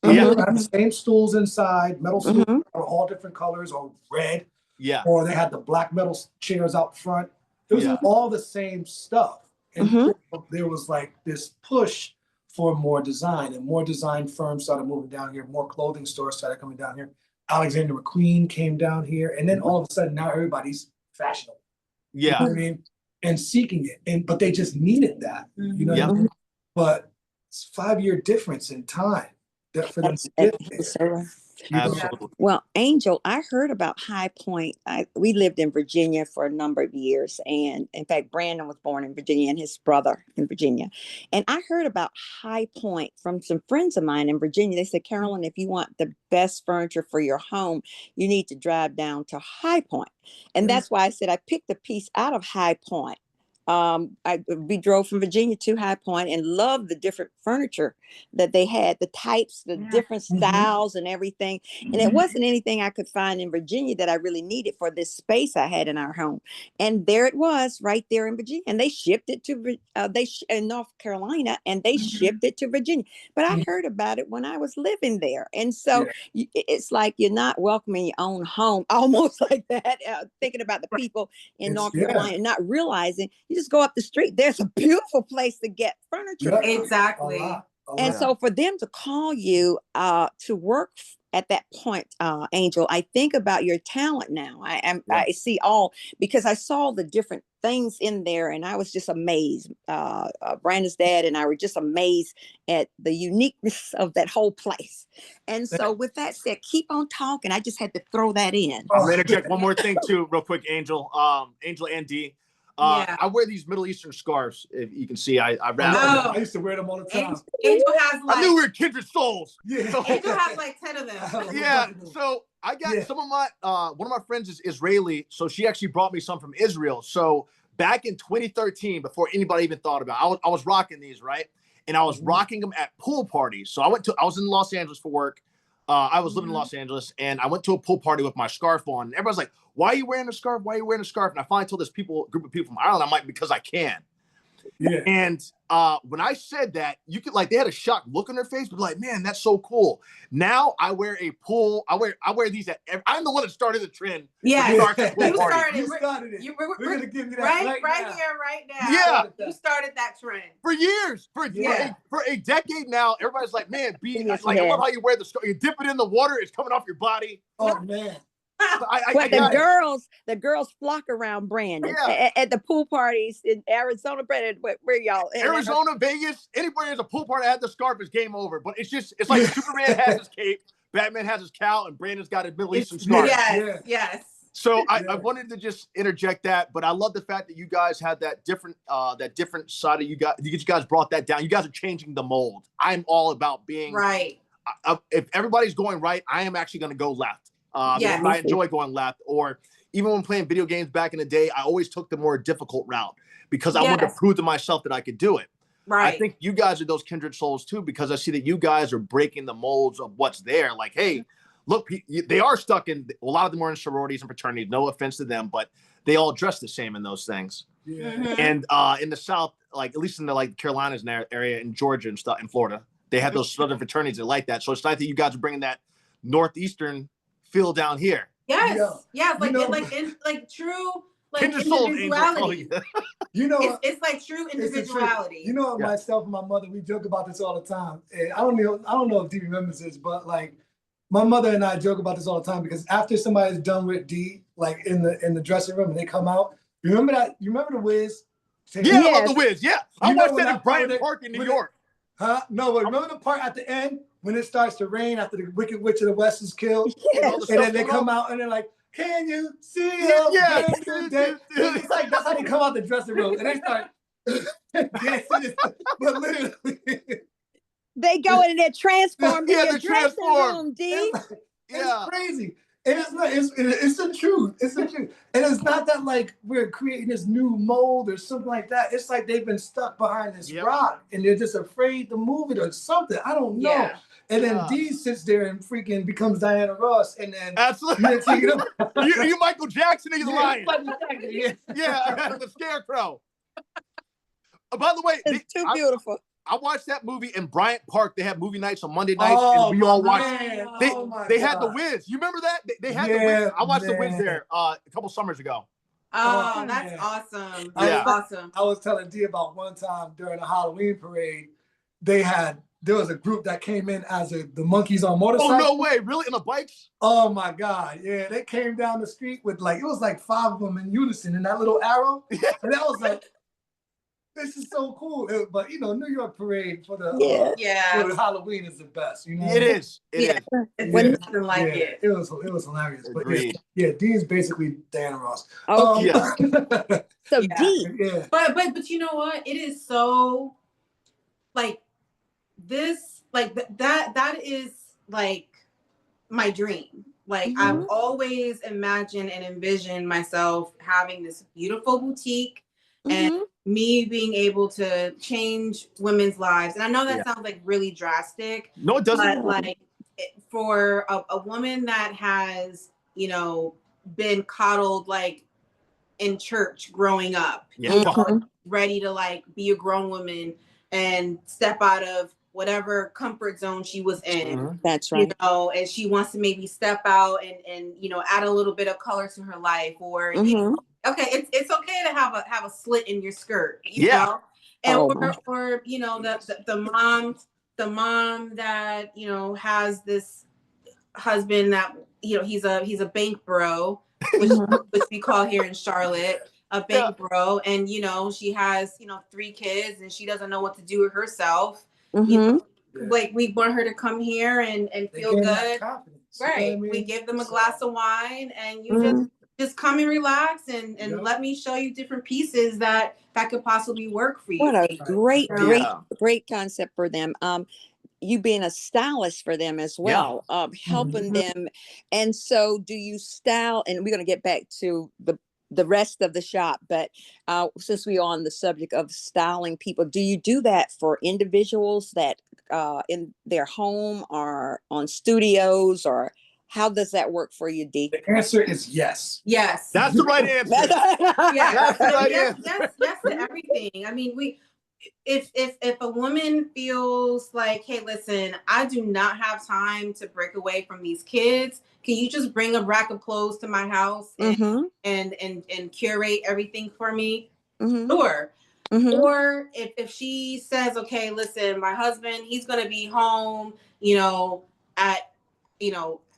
They had the same stools inside, metal stools, or all different colors, or red. Yeah. Or they had the black metal chairs out front. It was all the same stuff. And there was like this push for more design, and more design firms started moving down here. More clothing stores started coming down here. Alexander McQueen came down here, and then all of a sudden now everybody's fashionable. Yeah. You know what I mean? And seeking it. But they just needed that. You know what I mean? But it's 5-year difference in time for them to get there. Absolutely. Well, Angel, I heard about High Point. We lived in Virginia for a number of years. And in fact, Brandon was born in Virginia and his brother in Virginia. And I heard about High Point from some friends of mine in Virginia. They said, Carolyn, if you want the best furniture for your home, you need to drive down to High Point. And that's why I said I picked a piece out of High Point. We drove from Virginia to High Point and loved the different furniture that they had, the types, the different styles and everything. And it wasn't anything I could find in Virginia that I really needed for this space I had in our home. And there it was right there in Virginia. And they shipped it to in North Carolina, and they shipped it to Virginia. But I heard about it when I was living there. And so it's like you're not welcoming your own home, almost like that, thinking about the people in North Carolina, not realizing you just go up the street. There's a beautiful place to get furniture. Exactly. And so for them to call you to work at that point, Angel, I think about your talent now. I see all, because I saw the different things in there, and I was just amazed. Brandon's dad and I were just amazed at the uniqueness of that whole place. And so with that said, keep on talking. I just had to throw that in. I'm going to interject one more thing too, real quick, Angel. Angel and D. I wear these Middle Eastern scarves. If you can see, I used to wear them all the time. Angel has I knew we were kindred souls. Angel has like 10 of them. So I got some of my one of my friends is Israeli, so she actually brought me some from Israel. So back in 2013, before anybody even thought about it, I was rocking these, right? And I was rocking them at pool parties. So I was in Los Angeles for work. I was living in Los Angeles, and I went to a pool party with my scarf on. And everybody's like, why are you wearing a scarf? Why are you wearing a scarf? And I finally told this group of people from Ireland, I'm like, because I can. Yeah. And when I said that, you could like they had a shocked look on their face, but like, man, that's so cool. Now I wear I wear these I'm the one that started the trend. Yeah, You started you started it. We're gonna give you that right now. here, right now. Yeah. You started that trend. For years, for a decade now, everybody's like, man, Yes, I love how you wear the scarf. You dip it in the water, it's coming off your body. Oh man. But the girls flock around Brandon at the pool parties in Arizona. Brandon, where y'all? Arizona, Vegas, anybody there's a pool party that had the scarf is game over. But it's like Superman has his cape, Batman has his cowl, and Brandon's got a Middle Eastern scarf. Yes. So I wanted to just interject that, but I love the fact that you guys had that different side of you guys brought that down. You guys are changing the mold. I'm all about being right. If everybody's going right, I am actually going to go left. I enjoy going left, or even when playing video games back in the day, I always took the more difficult route because I wanted to prove to myself that I could do it. Right. I think you guys are those kindred souls too, because I see that you guys are breaking the molds of what's there. Like, hey, look, they are stuck in, a lot of them are in sororities and fraternities, no offense to them, but they all dress the same in those things. Yeah. And in the South, like at least in the like Carolinas area, in Georgia and stuff, in Florida, they have those southern fraternities that like that. So it's nice that you guys are bringing that Northeastern feel down here. Yes, like true, like individuality. It's like true individuality. Myself and my mother, we joke about this all the time. And I don't know if Dee remembers this, but like my mother and I joke about this all the time because after somebody's done with Dee, like in the dressing room and they come out, you remember the Wiz? I love the Wiz. Yeah, I watched that in Bryant Park in New York. Huh? No, but remember the part at the end when it starts to rain after the Wicked Witch of the West is killed? And then they come out and they're like, can you see it? Yeah. It's like, that's how they come out the dressing room. And they start dancing. But literally. They go in and they're transformed in your dressing room, D. It's crazy. And it's not, it's the truth. It's the truth. And it's not that like we're creating this new mold or something like that. It's like they've been stuck behind this rock and they're just afraid to move it or something. I don't know. Yeah. And then Dee sits there and freaking becomes Diana Ross. And then absolutely you Michael Jackson, he's lying. The Scarecrow. By the way, it's too beautiful. I watched that movie in Bryant Park. They had movie nights on Monday nights, and we all watched. They had the Wiz. You remember that? They had the Wiz. I watched the Wiz there a couple summers ago. Oh, that's awesome. That's awesome. I was telling Dee about one time during a Halloween parade, there was a group that came in as the monkeys on motorcycles. Oh, no way. Really? In the bikes? Oh, my God. Yeah, they came down the street with it was like 5 of them in unison in that little arrow. And that was like, this is so cool. But, New York parade for the Halloween is the best. It is. It is. It's nothing like it. It was hilarious. But Dee is basically Diana Ross. So Dee. Yeah. But you know what? It is so like this, like that is like my dream. Like I've always imagined and envisioned myself having this beautiful boutique and me being able to change women's lives. And I know that sounds like really drastic. No, it doesn't. But like for a woman that has, been coddled like in church growing up, ready to like be a grown woman and step out of whatever comfort zone she was in. That's right. And she wants to maybe step out and add a little bit of color to her life, or it's okay to have a slit in your skirt, you know, and or the mom that has this husband that he's a bank bro, which we call here in Charlotte a bank bro, and she has 3 kids and she doesn't know what to do with herself. Like we want her to come here and feel good, right? We give them a glass of wine and you just come and relax and let me show you different pieces that could possibly work for you. What a great concept for them. You being a stylist for them as well, helping them. And so do you style, and we're going to get back to the rest of the shop, but since we're on the subject of styling people, do you do that for individuals that in their home or on studios, or how does that work for you, Dee? The answer is yes. Yes. That's the right answer. Yes to everything. I mean, if a woman feels like, hey, listen, I do not have time to break away from these kids. Can you just bring a rack of clothes to my house and curate everything for me? Sure. Or if she says, okay, listen, my husband, he's gonna be home,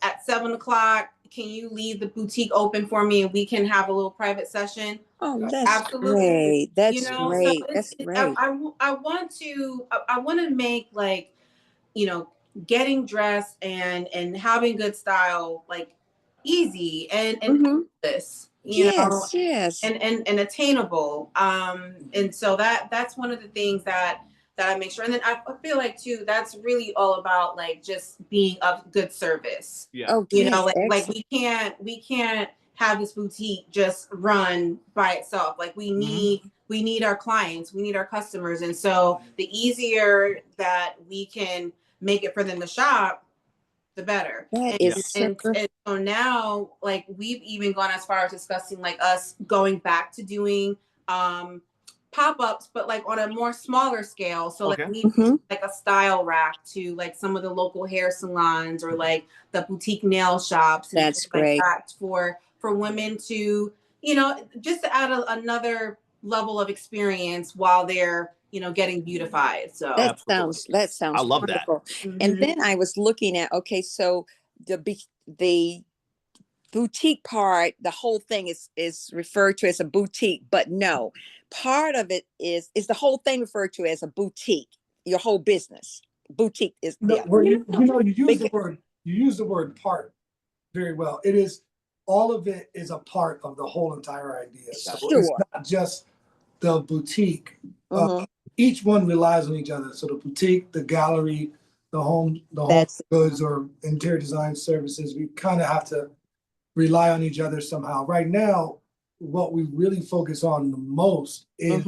at 7 o'clock. Can you leave the boutique open for me and we can have a little private session? Oh, that's Absolutely. great. That's So great. That's great. I want to make, like, getting dressed and having good style, like, easy and this, Yes, yes. and attainable. And so that's one of the things that I make sure. And then I feel like too, that's really all about, like, just being of good service. Yeah. Okay. Like we can't have this boutique just run by itself. Like we need our clients, we need our customers. And so the easier that we can make it for them to shop, the better. That is And so now, like, we've even gone as far as discussing, like, us going back to doing pop-ups, but like on a more smaller scale. So like we like a style rack to like some of the local hair salons or like the boutique nail shops. And that's great. Like that for women to, just to add another level of experience while they're, getting beautified. So that sounds I love wonderful. that. And then I was looking at, okay, so the boutique part, the whole thing is referred to as a boutique, but no, part of it is the whole thing referred to as a boutique. Your whole business boutique is you use the word part very well. It is, all of it is a part of the whole entire idea. Sure. It's not just the boutique. Each one relies on each other. So the boutique, the gallery, the home goods or interior design services, we kind of have to rely on each other somehow. Right now, what we really focus on the most is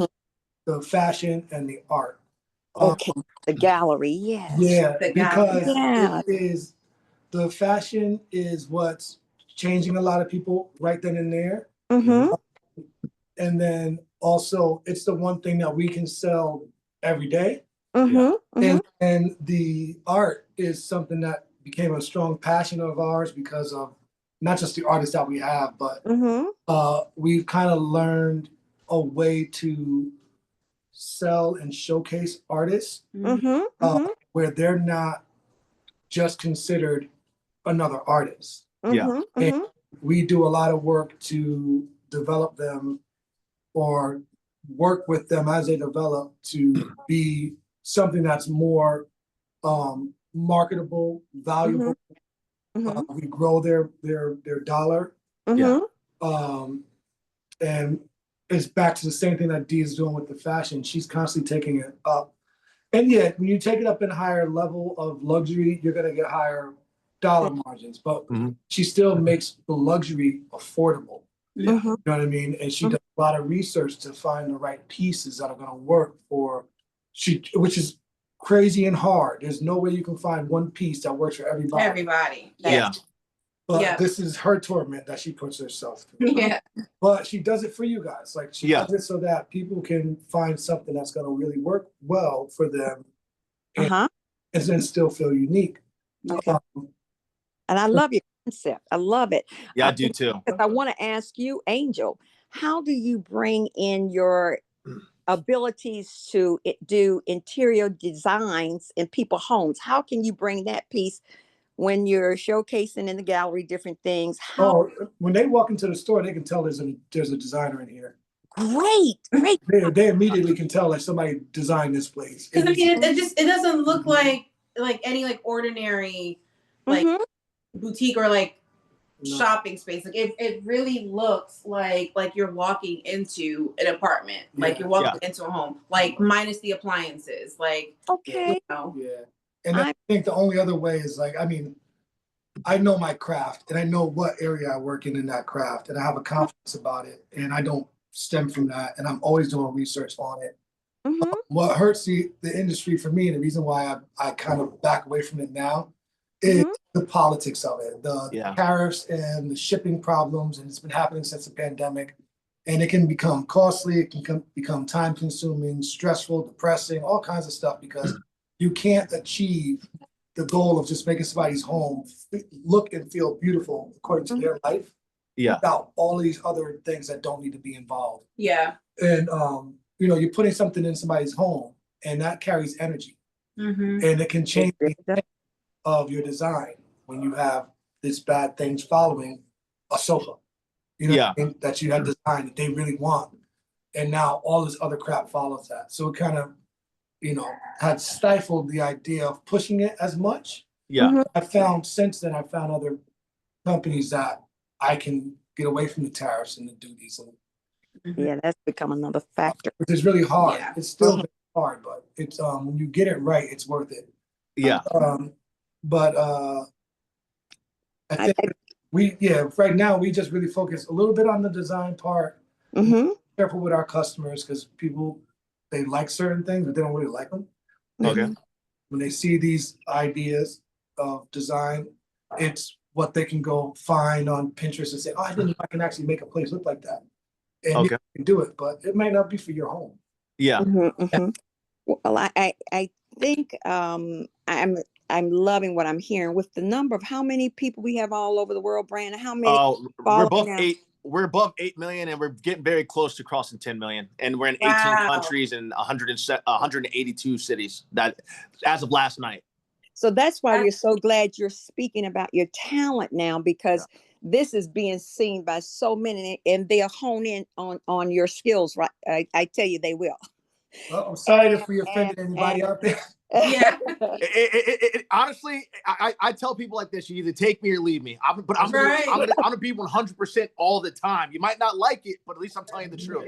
the fashion and the art. Okay, the gallery, yes. Yeah, because it is, the fashion is what's changing a lot of people right then and there. And then also, it's the one thing that we can sell every day. And the art is something that became a strong passion of ours because of not just the artists that we have, but we've kind of learned a way to sell and showcase artists where they're not just considered another artist. And we do a lot of work to develop them or work with them as they develop to be something that's more marketable, valuable. We grow their dollar. And it's back to the same thing that Dee is doing with the fashion. She's constantly taking it up. And yet, when you take it up in a higher level of luxury, you're going to get higher dollar margins. But she still makes the luxury affordable. You know what I mean? And she does a lot of research to find the right pieces that are going to work for which is crazy and hard. There's no way you can find one piece that works for everybody. But this is her torment that she puts herself through. But she does it for you guys. Like she does it so that people can find something that's going to really work well for them and then still feel unique. And I love your concept. I love it. Yeah, I do too. I want to ask you, Angel, how do you bring in your abilities to do interior designs in people's homes? How can you bring that piece when you're showcasing in the gallery different things? When they walk into the store, they can tell there's a designer in here. Great. They immediately can tell like somebody designed this place. Because I mean, it doesn't look like any like ordinary like boutique or like shopping space. Like it really looks like you're walking into an apartment, like you're walking into a home, like minus the appliances. Like And I think the only other way is like, I mean, I know my craft and I know what area I work in that craft, and I have a confidence about it, and I don't stem from that, and I'm always doing research on it. What hurts the industry for me, and the reason why I kind of back away from it now, is the politics of it, the tariffs and the shipping problems, and it's been happening since the pandemic. And it can become costly, it can become time consuming, stressful, depressing, all kinds of stuff because you can't achieve the goal of just making somebody's home look and feel beautiful according to their life. Yeah. Without all these other things that don't need to be involved. Yeah. And you know, you're putting something in somebody's home and that carries energy. Mm-hmm. And it can change the intent of your design when you have this bad things following a sofa. You know what I mean? That you have designed that they really want. And now all this other crap follows that. So it kind of, you know, had stifled the idea of pushing it as much. Yeah. I found since then, I found other companies that I can get away from the tariffs and the duties. And, Yeah, that's become another factor. which is really hard. Yeah. It's still very hard, but it's when you get it right, it's worth it. Yeah. But I think right now we just really focus a little bit on the design part. Careful with our customers because people, they like certain things, but they don't really like them. Okay. And when they see these ideas of design, it's what they can go find on Pinterest and say, oh, I didn't know I can actually make a place look like that. And you can do it, but it might not be for your home. Yeah. Well, I think I'm loving what I'm hearing with the number of how many people we have all over the world, Brandon. How many? We're above 8. We're above 8 million, and we're getting very close to crossing 10 million. And we're in 18 countries and 182 cities. That as of last night. So that's why we're so glad you're speaking about your talent now, because this is being seen by so many, and they'll hone in on your skills. Right? I tell you, they will. Well, I'm sorry if we offended anybody out there. Yeah. Honestly, I tell people like this: you either take me or leave me. I'm gonna be 100% all the time. You might not like it, but at least I'm telling you the truth.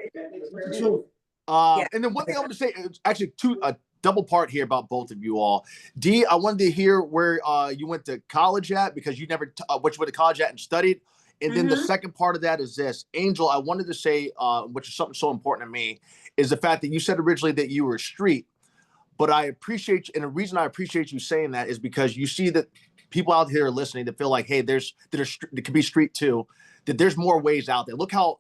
And then one thing I want to say, actually, a double part here about both of you all. Dee, I wanted to hear where you went to college at, because you never what you went to college at and studied. And then the second part of that is this. Angel, I wanted to say, which is something so important to me, is the fact that you said originally that you were street. But I appreciate, and the reason I appreciate you saying that is because you see that people out here are listening that feel like, hey, there could be street too, that there's more ways out there. Look how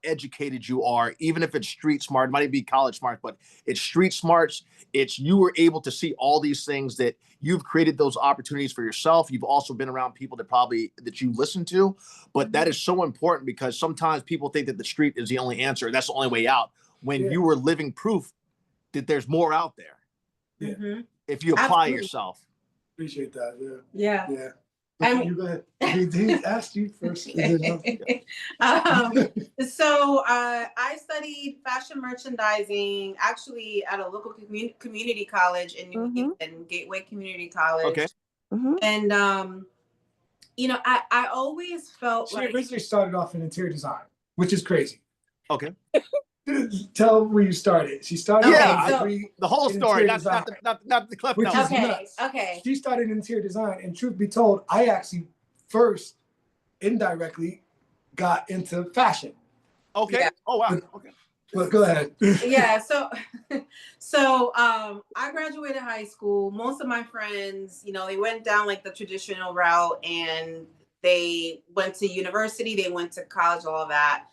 educated you are, even if it's street smart. It might even be college smart, but it's street smarts. It's you were able to see all these things, that you've created those opportunities for yourself. You've also been around people that you listen to, but that is so important because sometimes people think that the street is the only answer. That's the only way out, when you were living proof that there's more out there. If you apply yourself. Appreciate that. Yeah. You go ahead. He asked you first. So I studied fashion merchandising actually at a local community college in New Haven, Gateway Community College. Okay. And you know, I always felt she originally started off in interior design, which is crazy. Okay. Tell where you started. She started the whole story, not the clip notes. Okay. She started in interior design, and truth be told, I actually first indirectly got into fashion. Okay. Yeah. Oh wow. Okay. Well, go ahead. So I graduated high school. Most of my friends, you know, they went down like the traditional route, and they went to university, they went to college, all of that.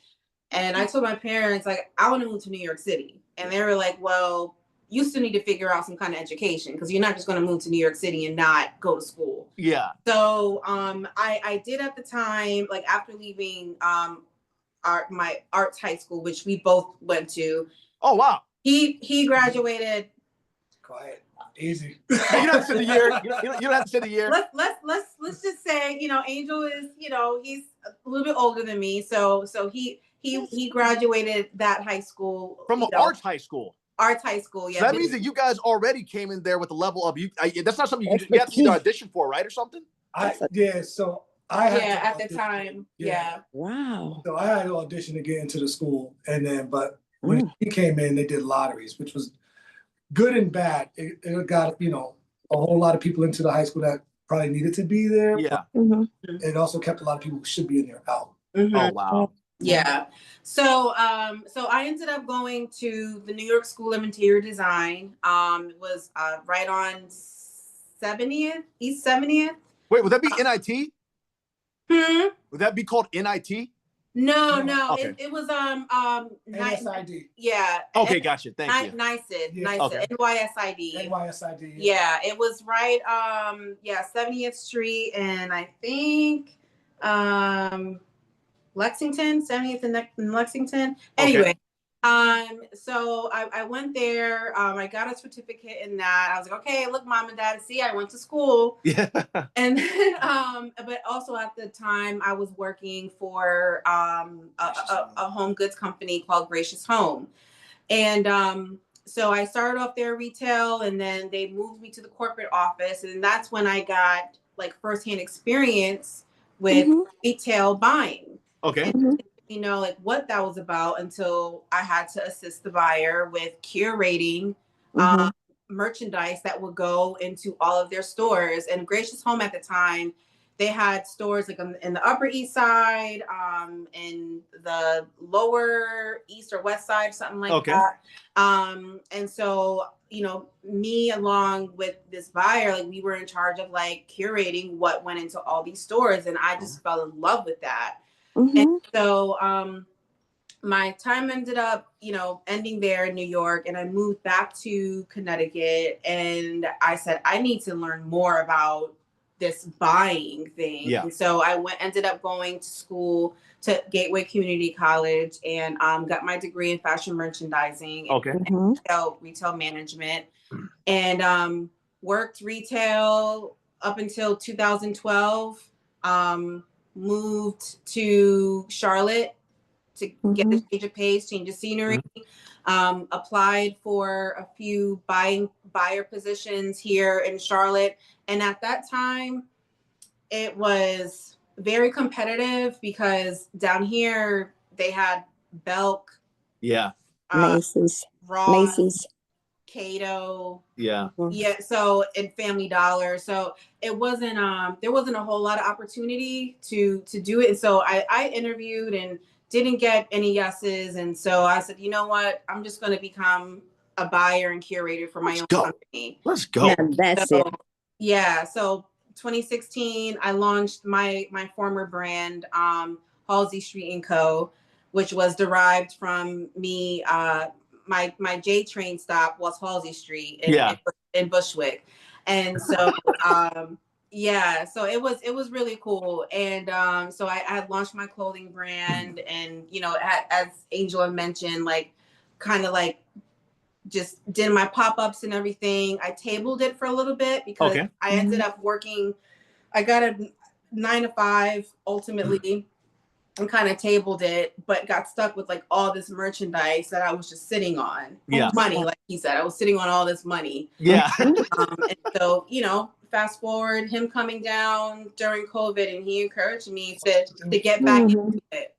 And I told my parents, like, I want to move to New York City. And they were like, well, you still need to figure out some kind of education, because you're not just going to move to New York City and not go to school. Yeah. So I did at the time, like after leaving my arts high school, which we both went to. Oh, wow. He graduated. Quiet. Easy. You don't have to say the year. You don't have to say the year. Let's just say, you know, Angel is, you know, he's a little bit older than me. So he graduated that high school From an arts high school. Arts high school, yeah. So that means that you guys already came in there with a level of that's not something you have to either audition for, right, or something? So I had at the time. Yeah. Wow. So I had to audition to get into the school, and then but when he came in, they did lotteries, which was good and bad. It got, you know, a whole lot of people into the high school that probably needed to be there. Yeah. It also kept a lot of people who should be in there out. Oh wow. Yeah. So I ended up going to the New York School of Interior Design. It was right on 70th, East 70th. Wait, would that be NIT? Would that be called NIT? No, Okay. it was NSID. yeah. Okay, gotcha. Thank you. NYSID, Okay. NYSID. NYSID. Yeah, it was right 70th Street and I think Lexington, 70th and Lexington. Anyway, so I went there. I got a certificate in that. I was like, okay, look, mom and dad, see, I went to school. Yeah. And then, but also at the time, I was working for a home goods company called Gracious Home, and so I started off there retail, and then they moved me to the corporate office, and that's when I got like firsthand experience with retail buying. Okay. And you know, like what that was about until I had to assist the buyer with curating merchandise that would go into all of their stores. And Gracious Home at the time, they had stores like in the Upper East Side, in the Lower East or West Side, something like that. And so, you know, me along with this buyer, like we were in charge of like curating what went into all these stores, and I just fell in love with that. And so my time ended up, you know, ending there in New York, and I moved back to Connecticut, and I said, I need to learn more about this buying thing. Yeah. And so I ended up going to school to Gateway Community College and got my degree in fashion merchandising and retail management, and worked retail up until 2012. Moved to Charlotte to get a change of pace, change of scenery. Applied for a few buyer positions here in Charlotte. And at that time, it was very competitive because down here they had Belk, Macy's, Ross, Cato. Yeah. So and Family Dollar. So it wasn't there wasn't a whole lot of opportunity to do it. And so I interviewed and didn't get any yeses. And so I said, you know what? I'm just going to become a buyer and curator for my own company. Let's go. Yeah, that's it. Yeah. So 2016, I launched my former brand, Halsey Street & Co., which was derived from me. My J train stop was Halsey Street in Bushwick. And so, so it was really cool. And so I had launched my clothing brand, and, you know, as Angela mentioned, like kind of like just did my pop-ups and everything. I tabled it for a little bit because I ended up working, I got a 9 to 5 ultimately, and kind of tabled it, but got stuck with like all this merchandise that I was just sitting on. Money, like he said, I was sitting on all this money. And so, you know, fast forward, him coming down during COVID, and he encouraged me to get back into it.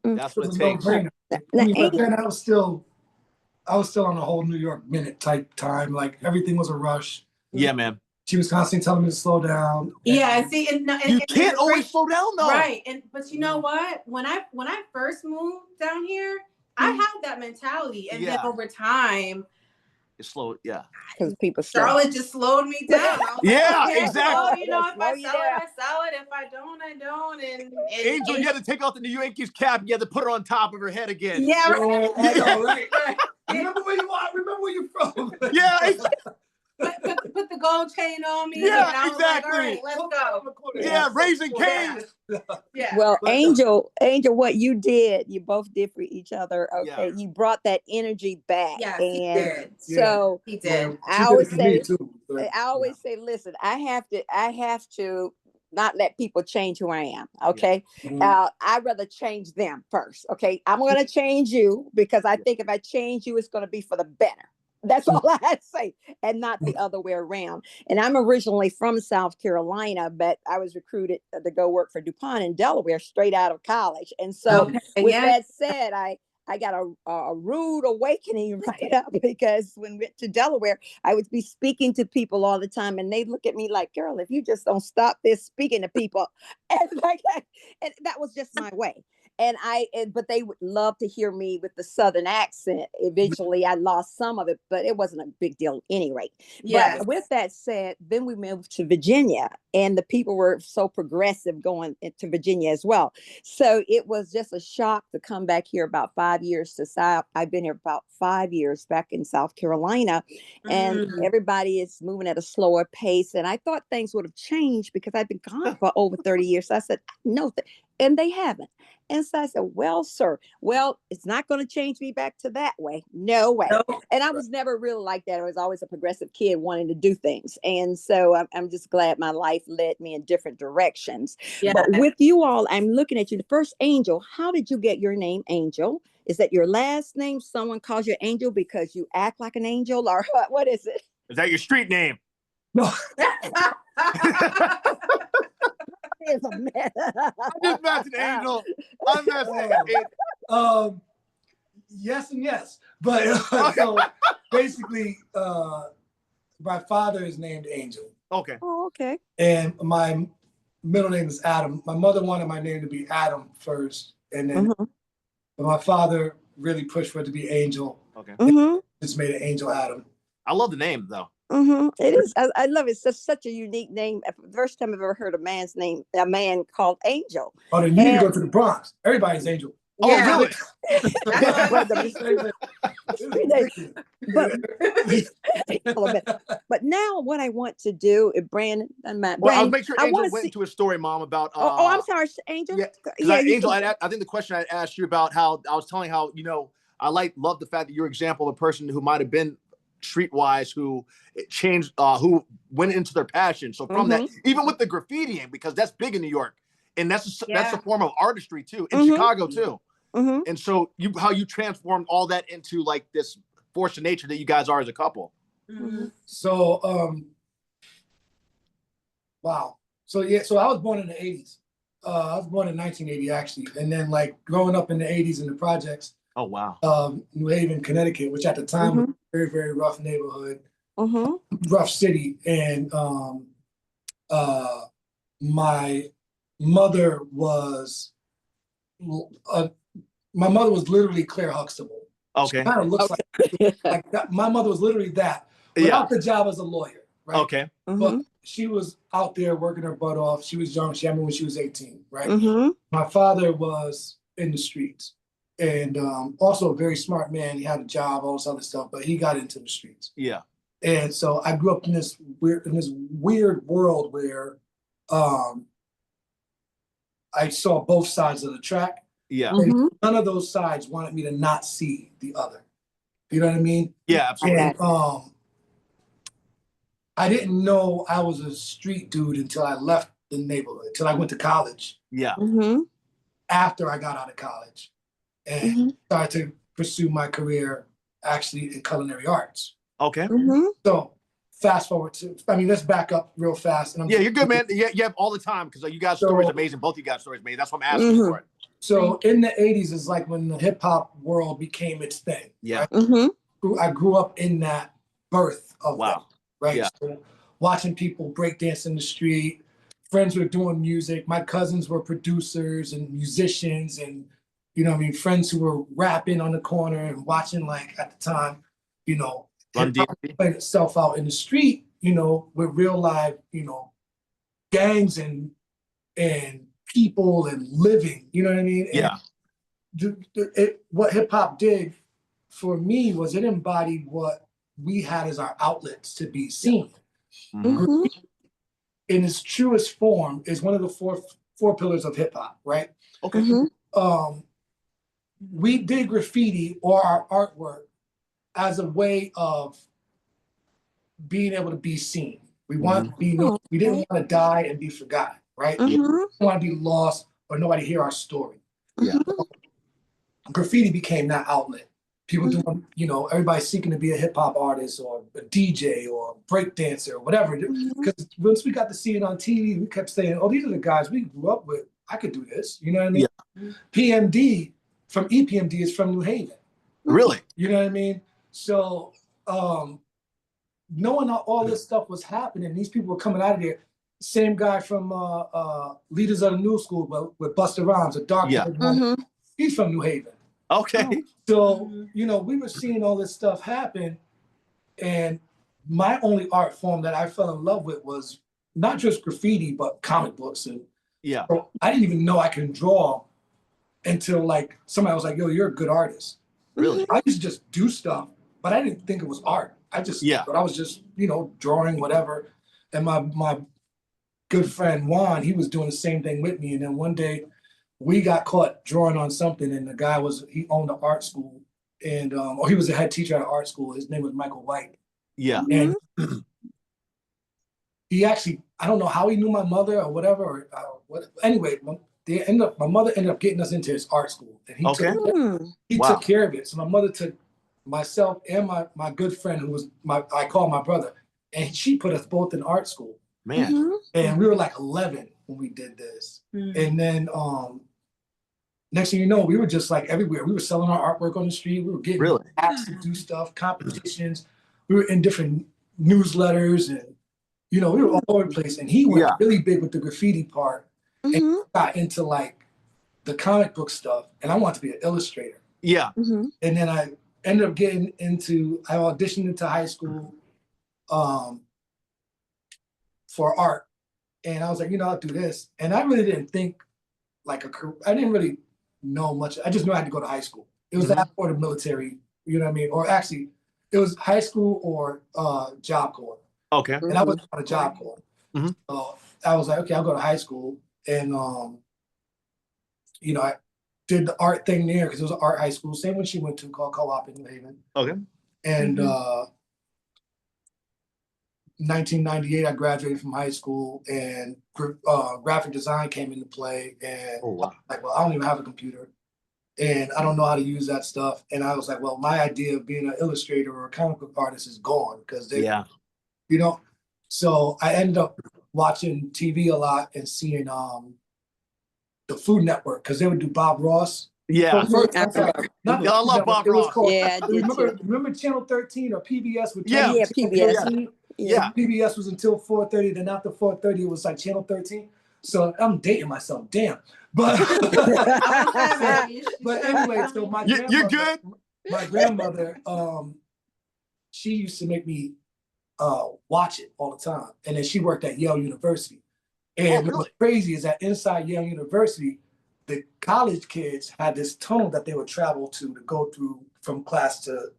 That's what it takes. But then I was still on a whole New York minute type time. Like everything was a rush. Yeah, man. She was constantly telling me to slow down. Yeah, see, and you can't always slow down though. Right. But you know what? When I first moved down here, I had that mentality. And then over time, it's slow, because people Charlotte just slowed me down. Exactly. Well, you know, if I sell it, I sell it. If I don't, I don't. And Angel, you had to take off the New Yankees cap. You had to put her on top of her head again. Yeah, right. I know, right? Remember where you are. Remember where you're from. Yeah. Put the gold chain on me. Yeah, and I was exactly. Like, all right, let's go. Yeah, Raising Cane's. Yeah. Well, Angel, what you did, you both did for each other. Okay, you brought that energy back. Yes, and he did. So he did. I always say, listen, I have to not let people change who I am. Okay. I'd rather change them first. Okay. I'm going to change you because I think if I change you, it's going to be for the better. That's all I had to say, and not the other way around. And I'm originally from South Carolina, but I was recruited to go work for DuPont in Delaware straight out of college. And so with that said, I got a rude awakening right up, because when we went to Delaware, I would be speaking to people all the time, and they look at me like, girl, if you just don't stop this speaking to people. And that was just my way. but they would love to hear me with the Southern accent. Eventually, I lost some of it, but it wasn't a big deal at any rate. Yes. But with that said, then we moved to Virginia, and the people were so progressive going into Virginia as well. So it was just a shock to come back here about 5 years to South. I've been here about 5 years back in South Carolina, and everybody is moving at a slower pace. And I thought things would have changed because I've been gone for over 30 years. So I said, no, and they haven't. And so I said, well, sir, it's not going to change me back to that way. No way. No. And I was never really like that. I was always a progressive kid wanting to do things. And so I'm just glad my life led me in different directions. Yeah. But with you all, I'm looking at you. The first Angel, how did you get your name Angel? Is that your last name? Someone calls you Angel because you act like an angel, or what is it? Is that your street name? No. It's a mess. I'm just messing, Angel. I'm messing. Yes and yes, but so basically, my father is named Angel. Okay. Oh, okay. And my middle name is Adam. My mother wanted my name to be Adam first, and then but my father really pushed for it to be Angel. Okay. Just made it Angel Adam. I love the name though. It is. I love it. It's such a unique name. The first time I've ever heard a man called Angel. Oh, then you need to go to the Bronx. Everybody's Angel. Oh, yeah. Really? But now what I want to do, Brandon, I'll make sure Angel went into a story, Mom, about. I'm sorry, Angel. Yeah, Angel. I think the question I asked you about how I was telling how I love the fact that you're an example of a person who might have been streetwise, who changed, who went into their passion. So from that, even with the graffitiing, because that's big in New York, and that's a form of artistry too, in Chicago too. And so how you transformed all that into like this force of nature that you guys are as a couple. So wow. So I was born in the 80s. I was born in 1980 actually, and then like growing up in the 80s in the projects. Oh wow. New Haven, Connecticut, which at the time was a very, very rough neighborhood, rough city. And my mother was literally Claire Huxtable. Okay. She kind of looks like that. My mother was literally that, without the job as a lawyer, right? Okay. But she was out there working her butt off. She was young. She had me when she was 18, right? My father was in the streets. And also a very smart man. He had a job, all this other stuff, but he got into the streets. Yeah. And so I grew up in this weird world where I saw both sides of the track. Yeah. And none of those sides wanted me to not see the other. You know what I mean? Yeah, absolutely. And I didn't know I was a street dude until I left the neighborhood, until I went to college. Yeah. After I got out of college. And started to pursue my career actually in culinary arts. Okay. So fast forward to, let's back up real fast. And you're good, man. Yeah, you have all the time because you guys' stories amazing. Both of you guys' stories amazing. That's what I'm asking for it. So in the 80s is like when the hip hop world became its thing. Yeah. Right? I grew up in that birth of that, right? Yeah. So watching people break dance in the street, friends were doing music. My cousins were producers and musicians and friends who were rapping on the corner and watching, like at the time, playing itself out in the street, with real live, gangs and people and living, you know what I mean? Yeah. And what hip hop did for me was it embodied what we had as our outlets to be seen. In its truest form is one of the four pillars of hip hop, right? Okay. We did graffiti or our artwork as a way of being able to be seen. We want to be known. We didn't want to die and be forgotten, right? We didn't want to be lost or nobody hear our story. Yeah. Graffiti became that outlet. People doing, everybody seeking to be a hip hop artist or a DJ or a break dancer or whatever. Because once we got to see it on TV, we kept saying, oh, these are the guys we grew up with. I could do this. You know what I mean? Yeah. PMD from EPMD is from New Haven. Really? You know what I mean? So knowing all this stuff was happening, these people were coming out of there. Same guy from Leaders of the New School, but with Busta Rhymes, a dark He's from New Haven. Okay. So, you know, we were seeing all this stuff happen. And my only art form that I fell in love with was not just graffiti, but comic books. And Yeah. so I didn't even know I can draw until like somebody was like, yo, you're a good artist. Really? I used to just do stuff, but I didn't think it was art. I just thought I was just, you know, drawing whatever. And my good friend Juan, he was doing the same thing with me. And then one day we got caught drawing on something, and the guy he owned an art school, and or he was a head teacher at an art school. His name was Michael White. Yeah. And he actually, I don't know how he knew my mother or whatever. Or, anyway, my mother ended up getting us into his art school, and he took care of it. So my mother took myself and my good friend, who was I call my brother, and she put us both in art school. Man. And we were like 11 when we did this. And then next thing you know, we were just like everywhere. We were selling our artwork on the street. We were getting apps to do stuff, competitions. We were in different newsletters, and you know, we were all over the place. And he went really big with the graffiti part, and got into like the comic book stuff. And I wanted to be an illustrator. Yeah. And then I ended up getting I auditioned into high school for art. And I was like, you know, I'll do this. And I really didn't think like I didn't really know much. I just knew I had to go to high school. It was that or the military, you know what I mean? Or actually, it was high school or Job Corps. Okay. And I was on a Job Corps. So I was like, okay, I'll go to high school. And, you know, I did the art thing there because it was an art high school. Same one she went to, called Co-op in New Haven. Okay. And 1998, I graduated from high school, and graphic design came into play. And I was like, well, I don't even have a computer, and I don't know how to use that stuff. And I was like, well, my idea of being an illustrator or a comic book artist is gone because you know. So I ended up watching TV a lot and seeing the Food Network, because they would do Bob Ross. Yeah. I love Bob Ross. Remember Channel 13 or PBS? PBS. Yeah, PBS was until 4:30. Then after 4:30, it was like Channel 13. So I'm dating myself, damn. But but anyway, so you're good. My grandmother, she used to make me watch it all the time, and then she worked at Yale University. And what's crazy is that inside Yale University, the college kids had this tunnel that they would travel to go through from college to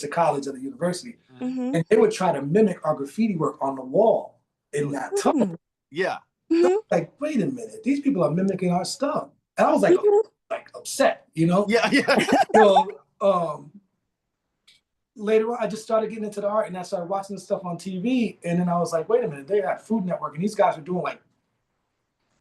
college of the university. And they would try to mimic our graffiti work on the wall in that tunnel. Yeah. So like, wait a minute, these people are mimicking our stuff. And I was like upset, you know? Yeah. So later on, I just started getting into the art, and I started watching the stuff on TV. And then I was like, wait a minute, they got Food Network, and these guys are doing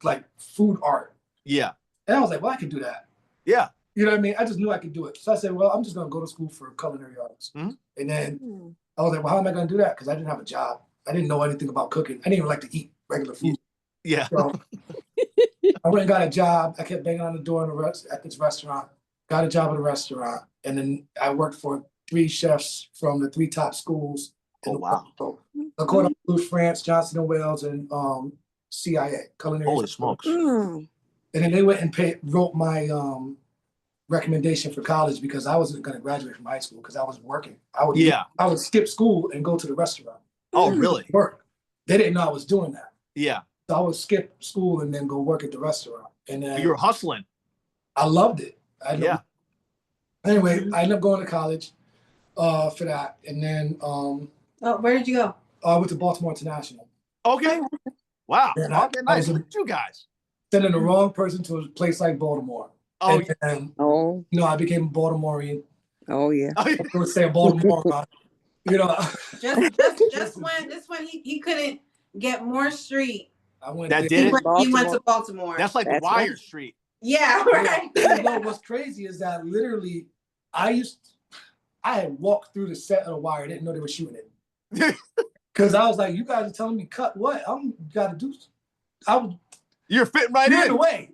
like food art. Yeah. And I was like, well, I could do that. Yeah. You know what I mean? I just knew I could do it. So I said, well, I'm just going to go to school for culinary arts. And then I was like, well, how am I going to do that? Because I didn't have a job. I didn't know anything about cooking. I didn't even like to eat regular food. Yeah. So I went and got a job. I kept banging on the door at this restaurant. Got a job at a restaurant. And then I worked for 3 chefs from the 3 top schools. So the Cordon Bleu, France, Johnson & Wales, and CIA, culinary. Holy smokes. And then they went and wrote my recommendation for college, because I wasn't going to graduate from high school because I was working. I would skip school and go to the restaurant. Oh, really? Work. They didn't know I was doing that. Yeah. So I would skip school and then go work at the restaurant. And then you were hustling. I loved it. Anyway, I ended up going to college for that. And then where did you go? I went to Baltimore International. Okay. Wow. And okay, nice. Look at you guys. Sending the wrong person to a place like Baltimore. And you know, I became a Baltimorean. Oh yeah. I would say a Baltimore. You know, just when he couldn't get more street. I went. He went to Baltimore. That's like the Wire Street. Yeah, right. You know, what's crazy is that literally, I had walked through the set of The Wire. I didn't know they were shooting it. Because I was like, you guys are telling me cut what? Got to do. You're fitting right in. You're in the way.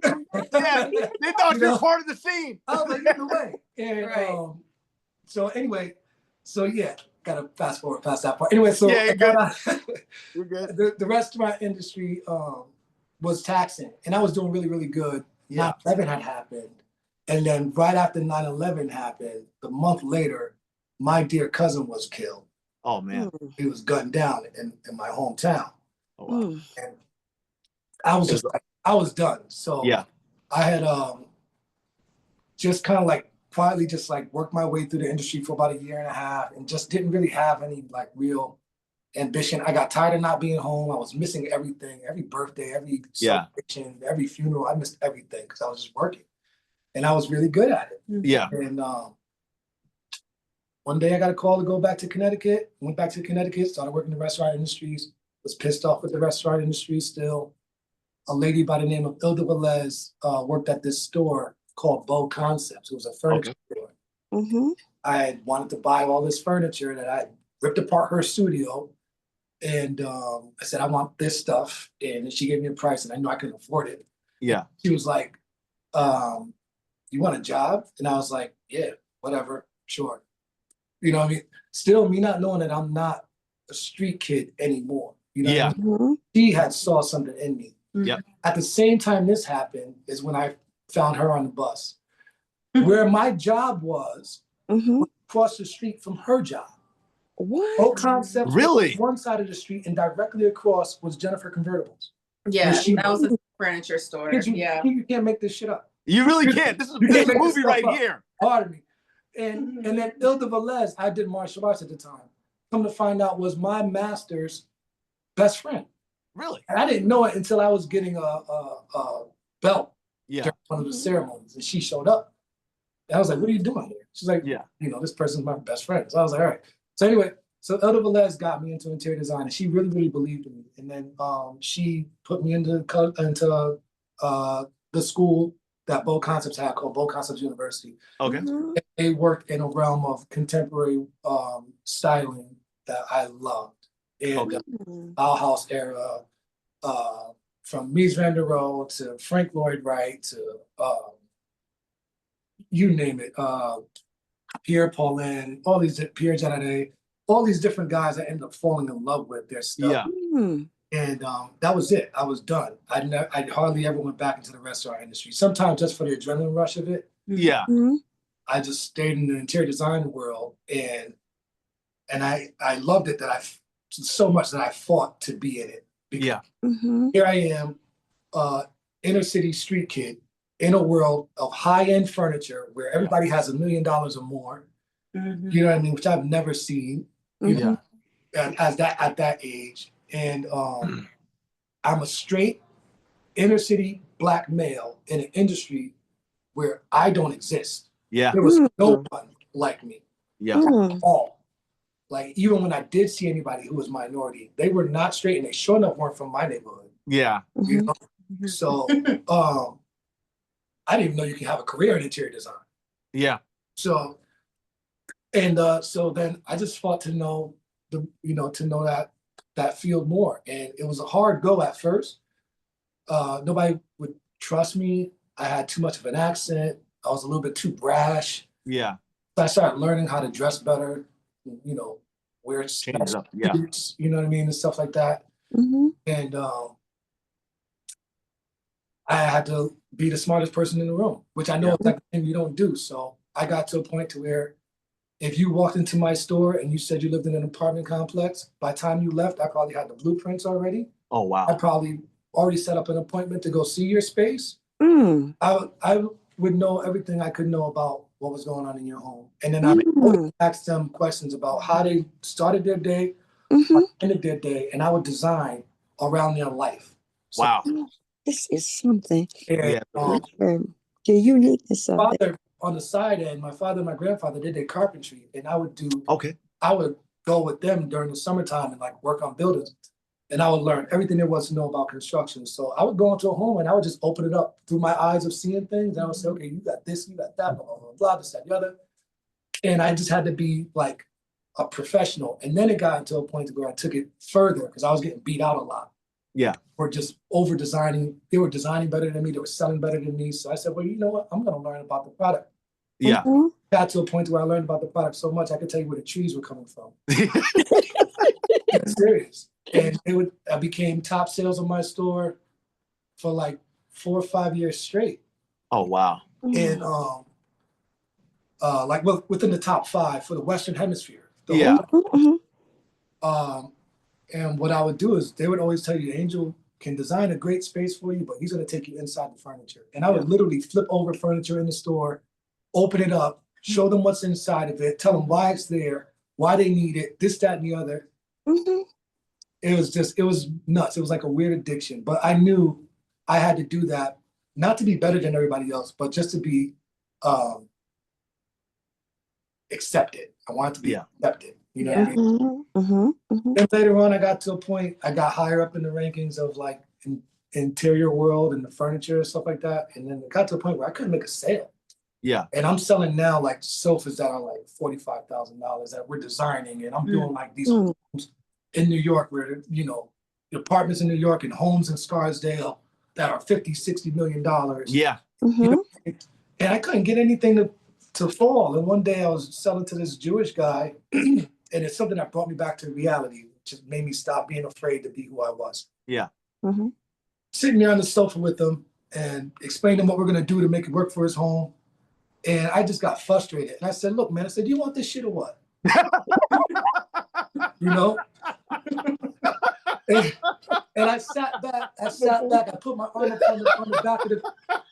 Yeah, they thought you were part of the scene. I was like, you're in the way. And so anyway, yeah, gotta fast forward past that part. Anyway, so you're good. You're good. The restaurant industry was taxing, and I was doing really, really good. 9/11 had happened, And then right after 9/11 happened, the month later, my dear cousin was killed. Oh man. He was gunned down in my hometown. Oh wow. And I was just like, I was done. So yeah. I had just kind of like quietly just like worked my way through the industry for about a year and a half and just didn't really have any like real ambition. I got tired of not being home. I was missing everything, every birthday, every celebration, every funeral. I missed everything because I was just working. And I was really good at it. Yeah. And one day I got a call to go back to Connecticut. Went back to Connecticut, started working in the restaurant industries. Was pissed off with the restaurant industry still. A lady by the name of Ilda Velez worked at this store called Bow Concepts. It was a furniture store. I wanted to buy all this furniture that I ripped apart her studio. And I said, I want this stuff. And she gave me a price and I knew I couldn't afford it. Yeah. She was like, you want a job? And I was like, yeah, whatever, sure. You know what I mean? Still me not knowing that I'm not a street kid anymore. You know what I mean? She had saw something in me. Yeah. At the same time this happened is when I found her on the bus. Where my job was across the street from her job. What? Both concepts Really? one side of the street and directly across was Jennifer Convertibles. Yeah, that was a furniture store. You can't make this shit up. You really can't. This is a movie right here. Pardon me. And then Ilda Velez, I did martial arts at the time. Come to find out was my master's best friend. Really? And I didn't know it until I was getting a belt during one of the ceremonies, and she showed up. And I was like, "What are you doing here?" She's like, "Yeah, you know, this person's my best friend." So I was like, "All right." So anyway, so Ilda Velez got me into interior design, and she really, really believed in me. And then she put me into the school that Bow Concepts had called Bow Concepts University. Okay. They worked in a realm of contemporary styling that I loved. And Bauhaus era, from Mies van der Rohe to Frank Lloyd Wright to you name it, Pierre Paulin, all these Pierre Janade, all these different guys I ended up falling in love with their stuff. Yeah. And that was it. I was done. I hardly ever went back into the restaurant industry. Sometimes just for the adrenaline rush of it. Yeah. I just stayed in the interior design world, and I loved it so much that I fought to be in it. Because here I am, inner city street kid in a world of high-end furniture where everybody has $1 million or more. You know what I mean? Which I've never seen. You know, at that age. And I'm a straight inner city Black male in an industry where I don't exist. Yeah. There was no one like me. Yeah. At all. Like, even when I did see anybody who was minority, they were not straight and they sure enough weren't from my neighborhood. Yeah. You know? So I didn't even know you can have a career in interior design. Yeah. So, and so then I just fought to know that field more. And it was a hard go at first. Nobody would trust me. I had too much of an accent. I was a little bit too brash. Yeah. So I started learning how to dress better, you know, wear suits, you know what I mean, and stuff like that. And I had to be the smartest person in the room, which I know is like the thing you don't do. So I got to a point to where if you walked into my store and you said you lived in an apartment complex, by the time you left, I probably had the blueprints already. Oh, wow. I probably already set up an appointment to go see your space. I would know everything I could know about what was going on in your home. And then I would ask them questions about how they started their day, ended their day, and I would design around their life. So, wow. This is something. And, the uniqueness of it. On the side end, my father and my grandfather did their carpentry, and I would go with them during the summertime and like work on buildings. And I would learn everything there was to know about construction. So I would go into a home and I would just open it up through my eyes of seeing things. And I would say, okay, you got this, you got that, blah, blah, blah, blah, this, that, the other. And I just had to be like a professional. And then it got into a point where I took it further because I was getting beat out a lot. Yeah. Or just over designing. They were designing better than me. They were selling better than me. So I said, well, you know what? I'm going to learn about the product. Yeah. Got to a point where I learned about the product so much I could tell you where the trees were coming from. That's serious. And I became top sales of my store for like 4 or 5 years straight. Oh, wow. in like within the top 5 for the Western Hemisphere. Yeah. And what I would do is they would always tell you, Angel can design a great space for you, but he's going to take you inside the furniture. And I would literally flip over furniture in the store, open it up, show them what's inside of it, tell them why it's there, why they need it, this, that, and the other. It was nuts. It was like a weird addiction, but I knew I had to do that, not to be better than everybody else, but just to be accepted. I wanted to be accepted. You know what I mean? Then later on, I got to a point, I got higher up in the rankings of like interior world and the furniture and stuff like that. And then it got to a point where I couldn't make a sale. Yeah. And I'm selling now like sofas that are like $45,000 that we're designing. And I'm doing like these homes in New York where, you know, the apartments in New York and homes in Scarsdale that are $50-60 million. Yeah. You know, and I couldn't get anything to fall. And one day I was selling to this Jewish guy, and it's something that brought me back to reality, which made me stop being afraid to be who I was. Yeah. Sitting there on the sofa with him and explaining what we're going to do to make it work for his home. And I just got frustrated. And I said, look, man, I said, do you want this shit or what? You know? And I sat back, I put my arm up on the back of the,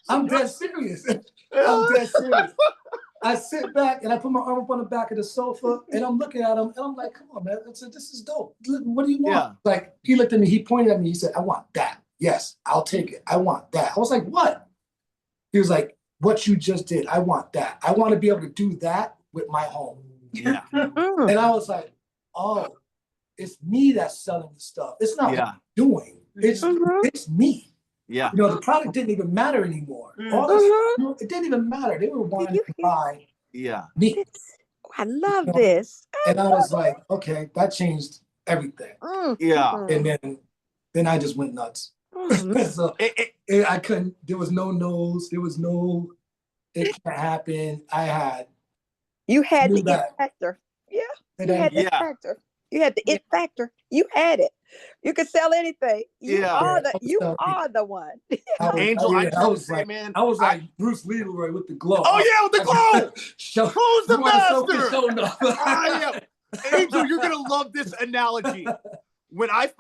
I'm dead serious. I'm dead serious. I sit back and I put my arm up on the back of the sofa and I'm looking at him and I'm like, come on, man. I said, this is dope. What do you want? Yeah. Like, he looked at me, he pointed at me, he said, I want that. Yes, I'll take it. I want that. I was like, what? He was like, what you just did. I want that. I want to be able to do that with my home. Yeah. And I was like, oh, it's me that's selling the stuff. It's not what I'm doing. It's me. Yeah. You know, the product didn't even matter anymore. All this, you know, it didn't even matter. They were wanting to buy me. I love this. And I was like, okay, that changed everything. Yeah. And then I just went nuts. So I couldn't, there was no no's, there was no, it can't happen. You had the it factor. Yeah. You had the factor. You had the it factor. You had it. You could sell anything. You are the one. Angel, I was like Bruce Leroy with the glow. Oh yeah, with the glow. Who's the master? Angel, you're gonna love this analogy. When I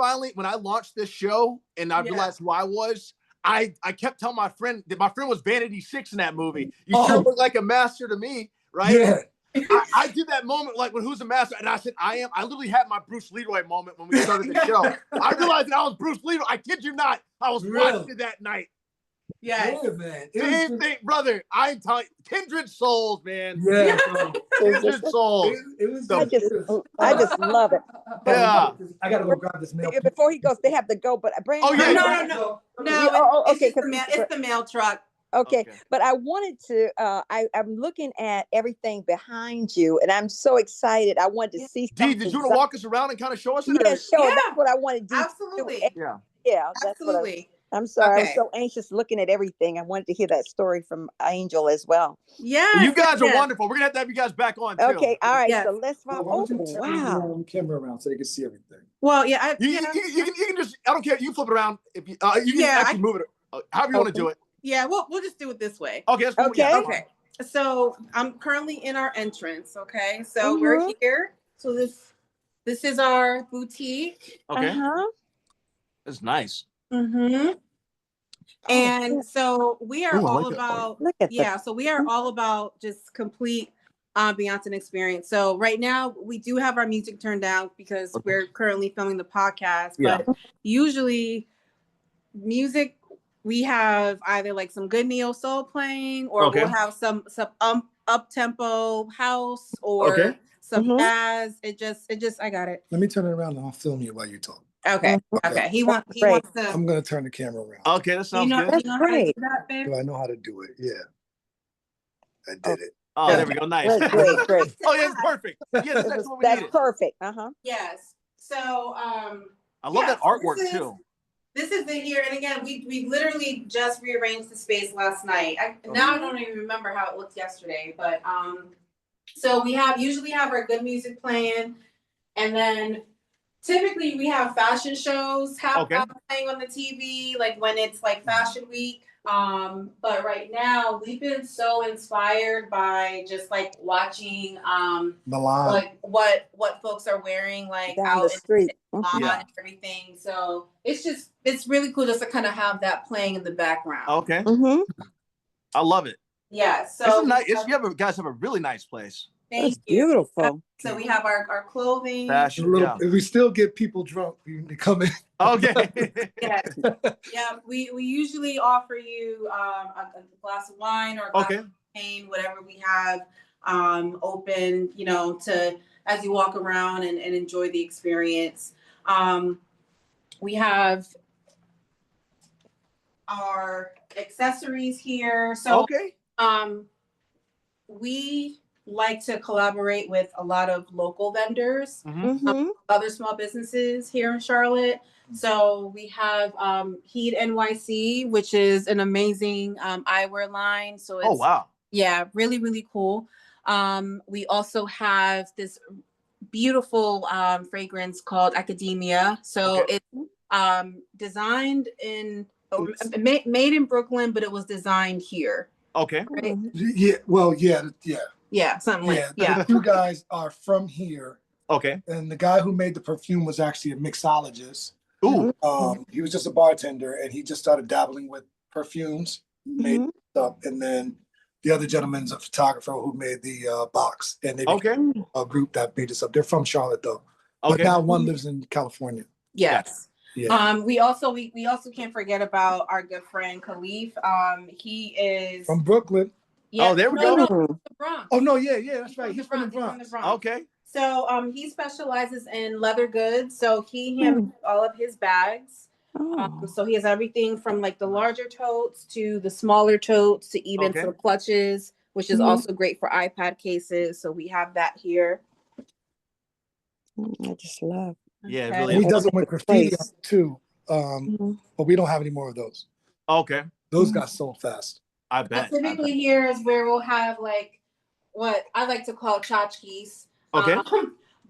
launched this show and I realized who I was, I kept telling my friend that my friend was Vanity 6 in that movie. You sure look like a master to me, right? Yeah. I did that moment like when who's the master, and I said I am. I literally had my Bruce Leroy moment when we started the show. I realized that I was Bruce Leroy. I kid you not. I was watching it that night. Yeah, man. Same thing, brother. I'm telling you, kindred souls, man. Yeah, kindred souls. I just love it. Yeah, I gotta go grab this mail. Before he goes, they have to go. But Brandon, no. Okay, it's the mail truck. Okay, but I wanted to, I'm looking at everything behind you and I'm so excited. I wanted to see something. Did you want to walk us around and kind of show us? Yeah, show it. That's what I wanted to do. Absolutely. Yeah, that's absolutely. I'm sorry. I was so anxious looking at everything. I wanted to hear that story from Angel as well. Yeah. You guys are wonderful. We're going to have you guys back on too. Okay, all right. So let's wow. The camera around so they can see everything. Well, yeah. You can just, I don't care. You flip it around. If you can actually move it. However you want to do it. Yeah, we'll just do it this way. Okay. That's cool. Okay. So I'm currently in our entrance. Okay. So we're here. So this is our boutique. Okay. That's nice. And so we are all about so we are all about just complete ambiance and experience. So right now we do have our music turned down because we're currently filming the podcast. But usually music, we have either like some good neo soul playing, or we'll have some up tempo house or some jazz. It just I got it. Let me turn it around and I'll film you while you talk. Okay. He wants to. I'm gonna turn the camera around. Okay, that sounds good. That's great. Do I know how to do it? Yeah. I did it. Oh, there we go. Nice. Great. Oh, yeah, it's perfect. Yes, that's what we That's needed. perfect. Yes. So I love that artwork too. This is the year, and again, we literally just rearranged the space last night. Now I don't even remember how it looked yesterday, but so we usually have our good music playing, and then Typically, we have fashion shows Okay. playing on the TV, like when it's like Fashion Week. But right now, we've been so inspired by just like watching Milan. like what folks are wearing like Down out the street. in Mhm. lawn and everything. So it's really cool just to kind of have that playing in the background. Okay. Mhm. I love it. Yeah. It's So a nice. Guys have a really nice place. thank That's you. beautiful. So we have our clothing. Fashion. Yeah. If we still get people drunk, they come in. Okay. Yeah. Yeah. We usually offer you a glass of wine or a glass of champagne, whatever we have open, you know, to as you walk around and enjoy the experience. We have our accessories here. So we like to collaborate with a lot of local vendors, other small businesses here in Charlotte. So we have Heat NYC, which is an amazing eyewear line. So it's yeah, really, really cool. We also have this beautiful fragrance called Academia. So it's designed in made in Brooklyn, but it was designed here. Okay. Right? Yeah. Well, yeah. Something like The two guys are from here. Okay. And the guy who made the perfume was actually a mixologist. Ooh. He was just a bartender, and he just started dabbling with perfumes, made stuff, and then the other gentleman's a photographer who made the box, and they became a group that made this up. They're from Charlotte though, but now one lives in California. Yes. Yeah. We also can't forget about our good friend Khalif. He is from Brooklyn. Yeah. Oh, there we go. No, the Bronx. Oh no, yeah, that's right. He's from the Bronx. Okay. So he specializes in leather goods. So he handles all of his bags. So he has everything from like the larger totes to the smaller totes to even some clutches, which is also great for iPad cases. So we have that here. I just love. Yeah, really. He does it with graffiti too, but we don't have any more of those. Okay. Those got sold fast. I bet. Typically here is where we'll have like what I like to call tchotchkes. Okay.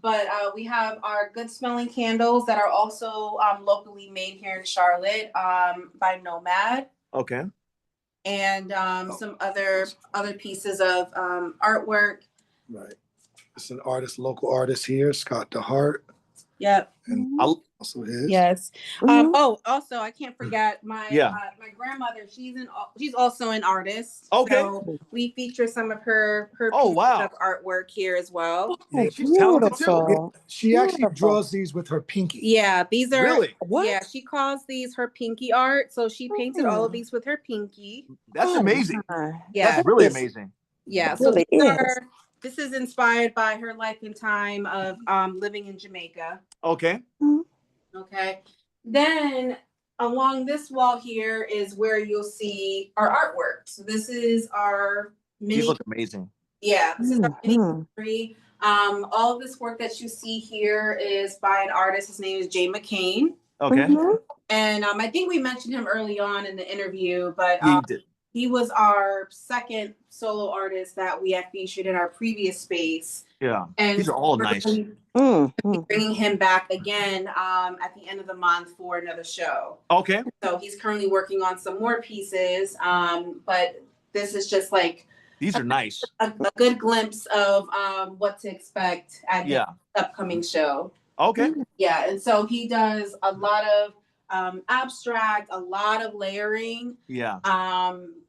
But we have our good smelling candles that are also locally made here in Charlotte by Nomad. Okay. And some other pieces of artwork. Right. It's an artist, local artist here, Scott DeHart. Yep. And also his. Yes. Also I can't forget my my grandmother. She's also an artist. Okay. So we feature some of her pieces of artwork here as well. Yeah, she's talented too. Yeah, she actually draws these with her pinky. Yeah, these are really. Yeah, she calls these her pinky art. So she painted all of these with her pinky. That's amazing. Yeah, that's really amazing. Yeah, so this is inspired by her life and time of living in Jamaica. Okay. Okay. Then along this wall here is where you'll see our artwork. So this is our mini. These look amazing. Yeah, this is our mini gallery. All of this work that you see here is by an artist. His name is Jay McCain. Okay. And I think we mentioned him early on in the interview, but he did. He was our second solo artist that we had featured in our previous space. Yeah, and these are all nice. Bringing him back again at the end of the month for another show. Okay. So he's currently working on some more pieces, but this is just like these are nice. A good glimpse of what to expect at the upcoming show. Okay. Yeah, and so he does a lot of abstract, a lot of layering. Yeah.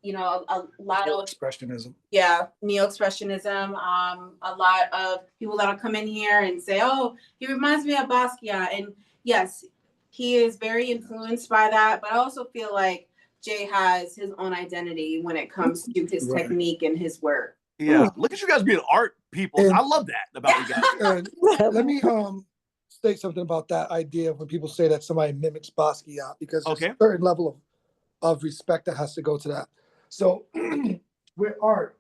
You know, a lot of expressionism. Yeah, neo-expressionism. A lot of people that'll come in here and say, "Oh, he reminds me of Basquiat." And yes, he is very influenced by that. But I also feel like Jay has his own identity when it comes to his technique and his work. Yeah, look at you guys being art people. And I love that about you guys. Let me say something about that idea when people say that somebody mimics Basquiat, because there's a certain level of respect that has to go to that. So with art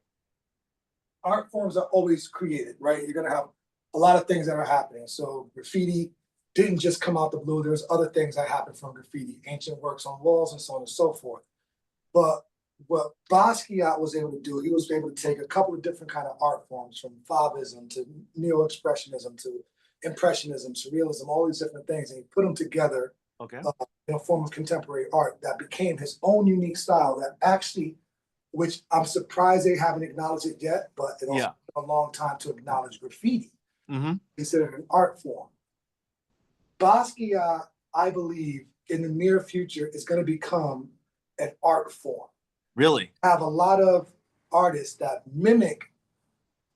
forms are always created, right? You're gonna have a lot of things that are happening. So graffiti didn't just come out the blue. There's other things that happen from graffiti, ancient works on walls and so on and so forth. But what Basquiat was able to do, he was able to take a couple of different kind of art forms, from Fauvism to neo-expressionism to impressionism, surrealism, all these different things, and he put them together in a form of contemporary art that became his own unique style that actually, which I'm surprised they haven't acknowledged it yet, but it also took a long time to acknowledge graffiti, considered an art form. Basquiat, I believe, in the near future is going to become an art form. Really? I have a lot of artists that mimic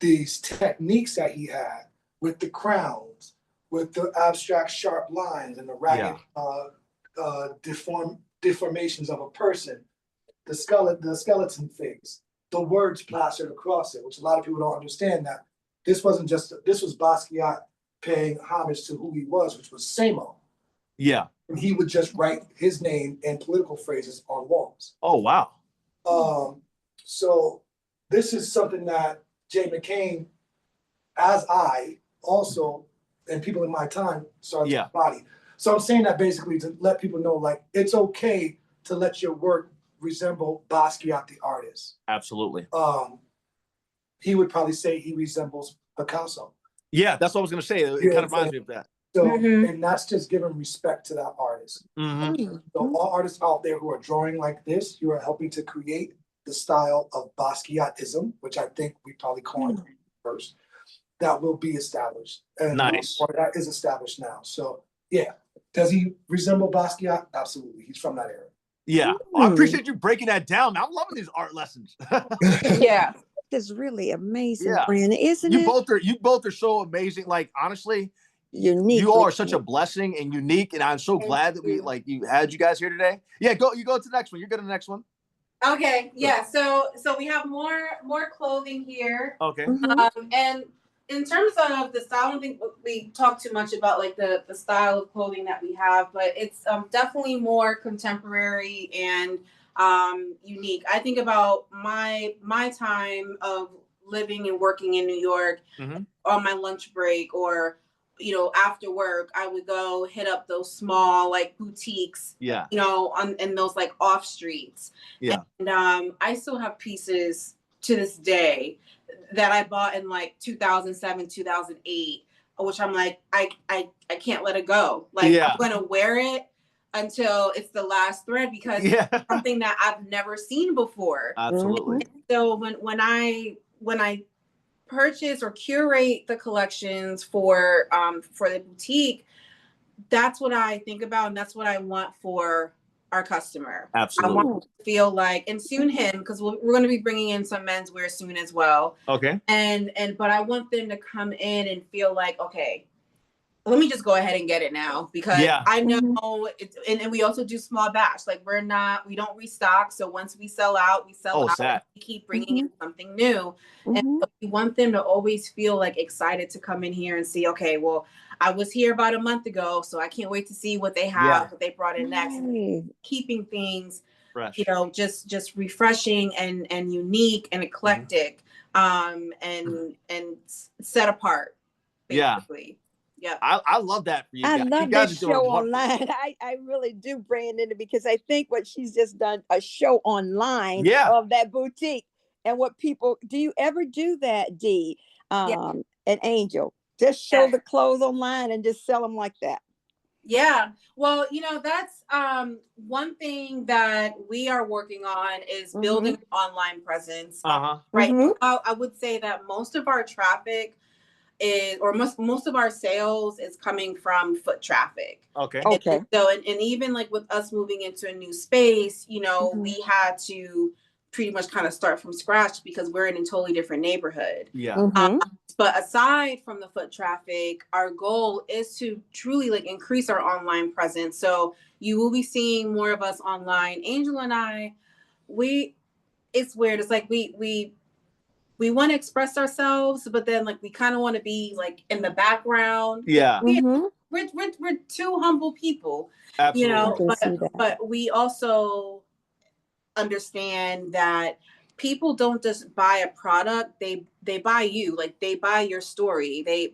these techniques that he had with the crowns, with the abstract sharp lines and the ragged deformations of a person, the skeleton face, the words plastered across it, which a lot of people don't understand that this was Basquiat paying homage to who he was, which was Samo. Yeah. And he would just write his name and political phrases on walls. Oh, wow. So this is something that Jay McCain, as I also, and people in my time, started to embody. So I'm saying that basically to let people know, like, it's okay to let your work resemble Basquiat, the artist. Absolutely. He would probably say he resembles Picasso. Yeah, that's what I was going to say. It kind of reminds me of that. So, and that's just giving respect to that artist. So all artists out there who are drawing like this, you are helping to create the style of Basquiatism, which I think we probably coined first, that will be established. And or that is established now. So yeah, does he resemble Basquiat? Absolutely. He's from that era. Yeah. I appreciate you breaking that down. I'm loving these art lessons. Yeah. It's really amazing, Brandon, isn't it? You both are so amazing. Like, honestly, unique. You all are such a blessing and unique, and I'm so glad that you had you guys here today. Yeah, you go to the next one. You're good to the next one. Okay, yeah. So we have more clothing here. Okay. And in terms of the style, I don't think we talk too much about like the style of clothing that we have, but it's definitely more contemporary and unique. I think about my time of living and working in New York on my lunch break, or after work, I would go hit up those small like boutiques, in those like off streets. Yeah. And I still have pieces to this day that I bought in like 2007, 2008, which I'm like, I can't let it go. Like I'm going to wear it until it's the last thread, because it's something that I've never seen before. Absolutely. So when I purchase or curate the collections for the boutique, that's what I think about, and that's what I want for our customer. Absolutely. I want to feel like, and soon him, because we're going to be bringing in some menswear soon as well. Okay. But I want them to come in and feel like, okay, let me just go ahead and get it now, because I know it's, and we also do small batch. Like we don't restock. So once we sell out, we sell out. We keep bringing in something new. And so we want them to always feel like excited to come in here and see, okay, well, I was here about a month ago, so I can't wait to see what they have, what they brought in next. And keeping things fresh, just refreshing and unique and eclectic, and set apart, basically. Yeah, I love that for you guys. I love that show online. I really do, Brandon, because I think what she's just done, a show online of that boutique, and what people, do you ever do that, Dee, and Angel? Just show the clothes online and just sell them like that. Yeah, well, that's one thing that we are working on is building an online presence. Right now, I would say that most of our traffic most of our sales is coming from foot traffic. Okay. And so, and even like with us moving into a new space, we had to pretty much kind of start from scratch because we're in a totally different neighborhood. Yeah. But aside from the foot traffic, our goal is to truly like increase our online presence. So you will be seeing more of us online. Angel and I, it's weird. It's like we want to express ourselves, but then like we kind of want to be like in the background. Yeah. We're two humble people, Absolutely. But we also understand that people don't just buy a product, they buy you, like they buy your story, they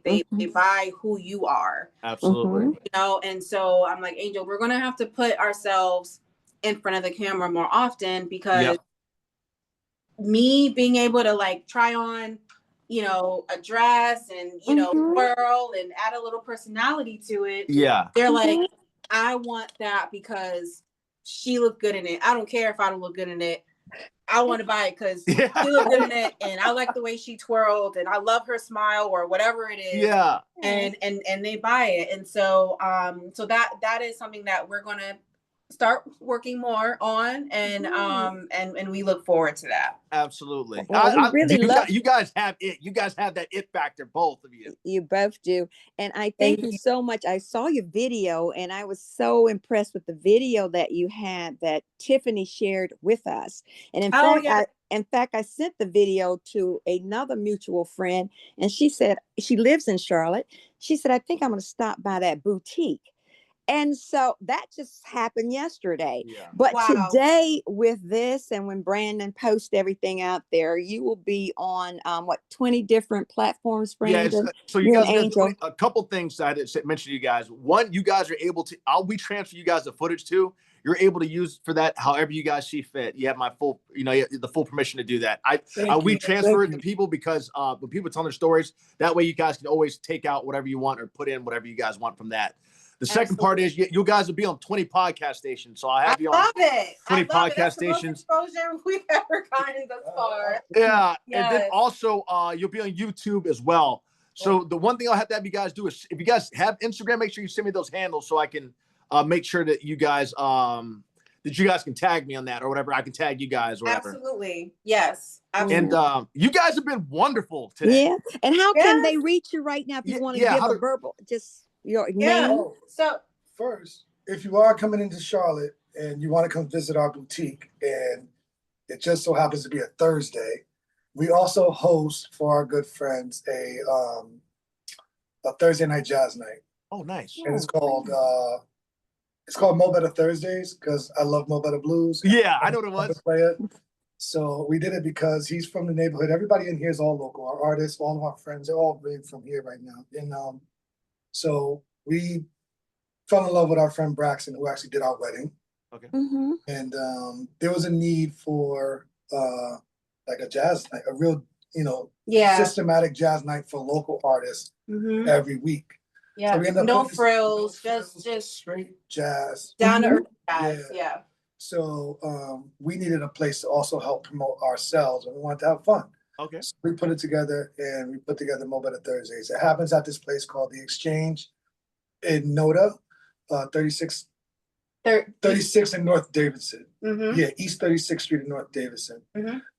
buy who you are. Absolutely. And so I'm like, Angel, we're gonna have to put ourselves in front of the camera more often, because me being able to like try on you know, a dress and, you know, Mhm. twirl and add a little personality to it. Yeah. They're like, I want that because she looked good in it. I don't care if I don't look good in it. I want to buy it because Yeah. she looked good in it, and I like the way she twirled, and I love her smile or whatever it is. Yeah. And they buy it, and so so that is something that we're gonna start working more on, and we look forward to that. Absolutely. Well, we really love you guys have it. You guys have that it factor, both of you. you both do. And I Thank thank you you. so much. I saw your video and I was so impressed with the video that you had that Tiffany shared with us. And Oh, yeah. in fact, I sent the video to another mutual friend and she said she lives in Charlotte. She said, I think I'm going to stop by that boutique. And so that just happened yesterday. Yeah. But Wow. today with this and when Brandon posts everything out there, you will be on 20 different platforms, Brandon? Yeah, so You you and guys Angel. a couple things I didn't mention to you guys. One, you guys are able to, we transfer you guys the footage too. You're able to use for that however you guys see fit. You have my full, the full permission to do that. We transfer it to people because when people tell their stories, that way you guys can always take out whatever you want or put in whatever you guys want from that. The second part is you guys will be on 20 podcast stations. So I'll have you on 20 podcast That's stations. The most exposure we've ever gotten thus far. Yeah. Yes. And then also you'll be on YouTube as well. So the one thing I'll have to have you guys do is if you guys have Instagram, make sure you send me those handles so I can make sure that you guys can tag me on that or whatever. I can tag you guys or whatever. Absolutely. Yes. Absolutely. And you guys have been wonderful today. Yeah. And how can they reach you right now if you want to give a verbal, just your name? So first, if you are coming into Charlotte and you want to come visit our boutique and it just so happens to be a Thursday, we also host for our good friends a Thursday night jazz night. Oh, nice. And it's called Mo Better Thursdays because I love Mo Better Blues. Yeah, I know what it was. Play it. So we did it because he's from the neighborhood. Everybody in here is all local. Our artists, all of our friends, they're all really from here right now. And so we fell in love with our friend Braxton, who actually did our wedding. Okay. Mm-hmm. And there was a need for like a jazz night, a real, systematic jazz night for local artists every week. Yeah, so we ended up no frills, just straight jazz. Down to earth jazz. Yeah. So we needed a place to also help promote ourselves, and we wanted to have fun. Okay. So we put it together, and we put together Mo Better Thursdays. It happens at this place called The Exchange in Noda, 36 in North Davidson. Yeah, East 36th Street in North Davidson.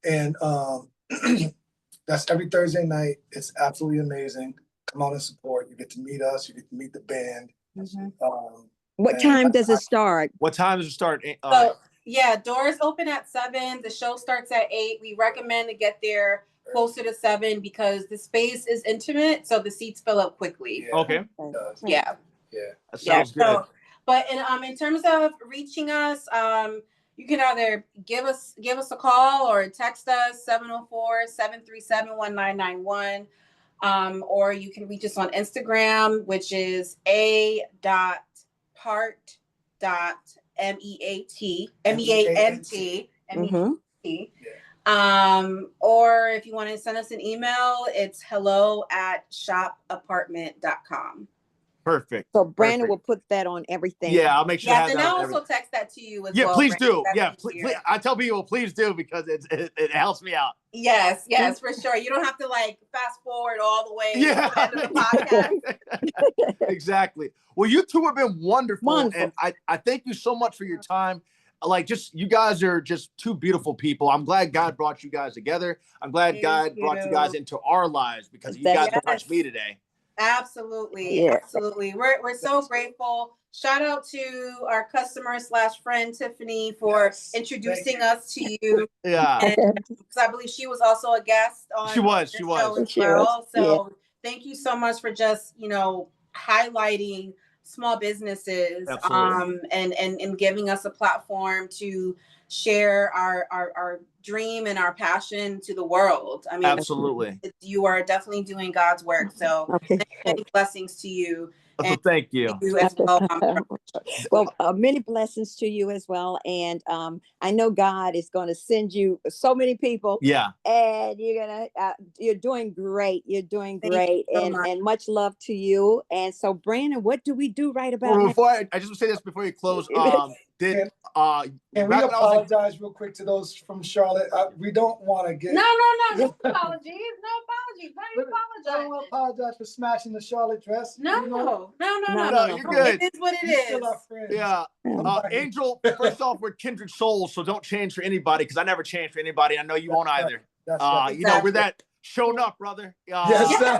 And that's every Thursday night. It's absolutely amazing. Come out and support. You get to meet us. You get to meet the band. What time does it start? What time does it start? So, doors open at 7. The show starts at 8. We recommend to get there closer to 7 because the space is intimate, so the seats fill up quickly. Yeah, okay. Yeah. That sounds good. So, but in terms of reaching us, you can either give us a call or text us 704-737-1991. Or you can reach us on Instagram, which is a.part.meant. Or if you want to send us an email, it's hello@shopapartment.com. Perfect. So Brandon will put that on everything. Yeah, I'll make sure. Yes, and I'll also text that to you as well. Yeah, please do. Brandon. Yeah, please, I tell people, please do because it helps me out. Yes, for sure. You don't have to fast forward all the way to the end of the podcast. Exactly. Well, you two have been wonderful. And I thank you so much for your time. You guys are just two beautiful people. I'm glad God brought you guys together. I'm glad God brought you guys into our lives because you guys touched me today. Absolutely. Yeah. Absolutely. We're so grateful. Shout out to our customer/friend Tiffany for introducing us to you. Yeah. Because I believe she was also a guest on She was. So thank you so much for just, highlighting small businesses and giving us a platform to share our dream and our passion to the world. I mean, absolutely. You are definitely doing God's work. So many blessings to you. So thank you. You as well, Mama. Well, many blessings to you as well. And I know God is going to send you so many people. Yeah. And you're doing great. You're doing Thank you great. so And much. much love to you. And so, Brandon, what do we do right about Well, now? before I just want to say this before you close. And we back when I was apologize real quick to those from Charlotte. We don't want to get. No apologies. No apologies. Why do you I don't apologize? want to apologize for smashing the Charlotte dress. No, you know? No, you're good. It is what it You're is. still our friends. Yeah. Angel, first off, we're kindred souls, so don't change for anybody because I never change for anybody. I know you won't either. That's right. You know, we're that shown up, brother. Yes, sir.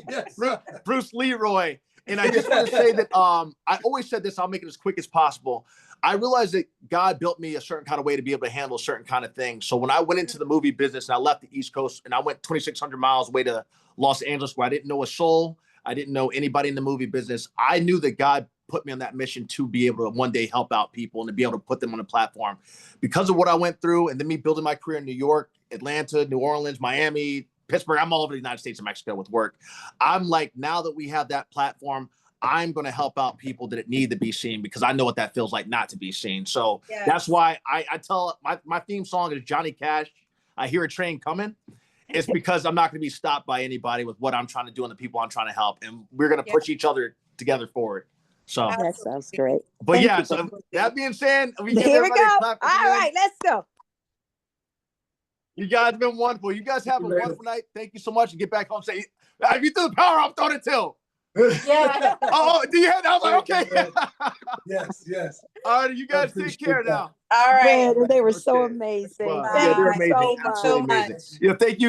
Yes. Bruce Leroy. And I just want to say that I always said this, I'll make it as quick as possible. I realized that God built me a certain kind of way to be able to handle certain kind of things. So when I went into the movie business and I left the East Coast and I went 2,600 miles away to Los Angeles where I didn't know a soul, I didn't know anybody in the movie business. I knew that God put me on that mission to be able to one day help out people and to be able to put them on a platform. Because of what I went through and then me building my career in New York, Atlanta, New Orleans, Miami, Pittsburgh, I'm all over the United States and Mexico with work. I'm like, now that we have that platform, I'm going to help out people that need to be seen because I know what that feels like not to be seen. So that's why I tell my theme song is Johnny Cash. I hear a train coming. It's because I'm not going to be stopped by anybody with what I'm trying to do and the people I'm trying to help. And we're going to push each other together forward. So That sounds great. But Thank you, so that being said, here we go. All right, let's go. You guys have been wonderful. You guys have a wonderful night. Thank you so much. And get back home. Say, if you do the power off, throw it too. Yeah. Oh, do you have that? I was like, okay. Yes. All right, you guys take care now. All right. Brandon, they were so amazing. Well, Thank they're you amazing. so much. Absolutely amazing. Thank you.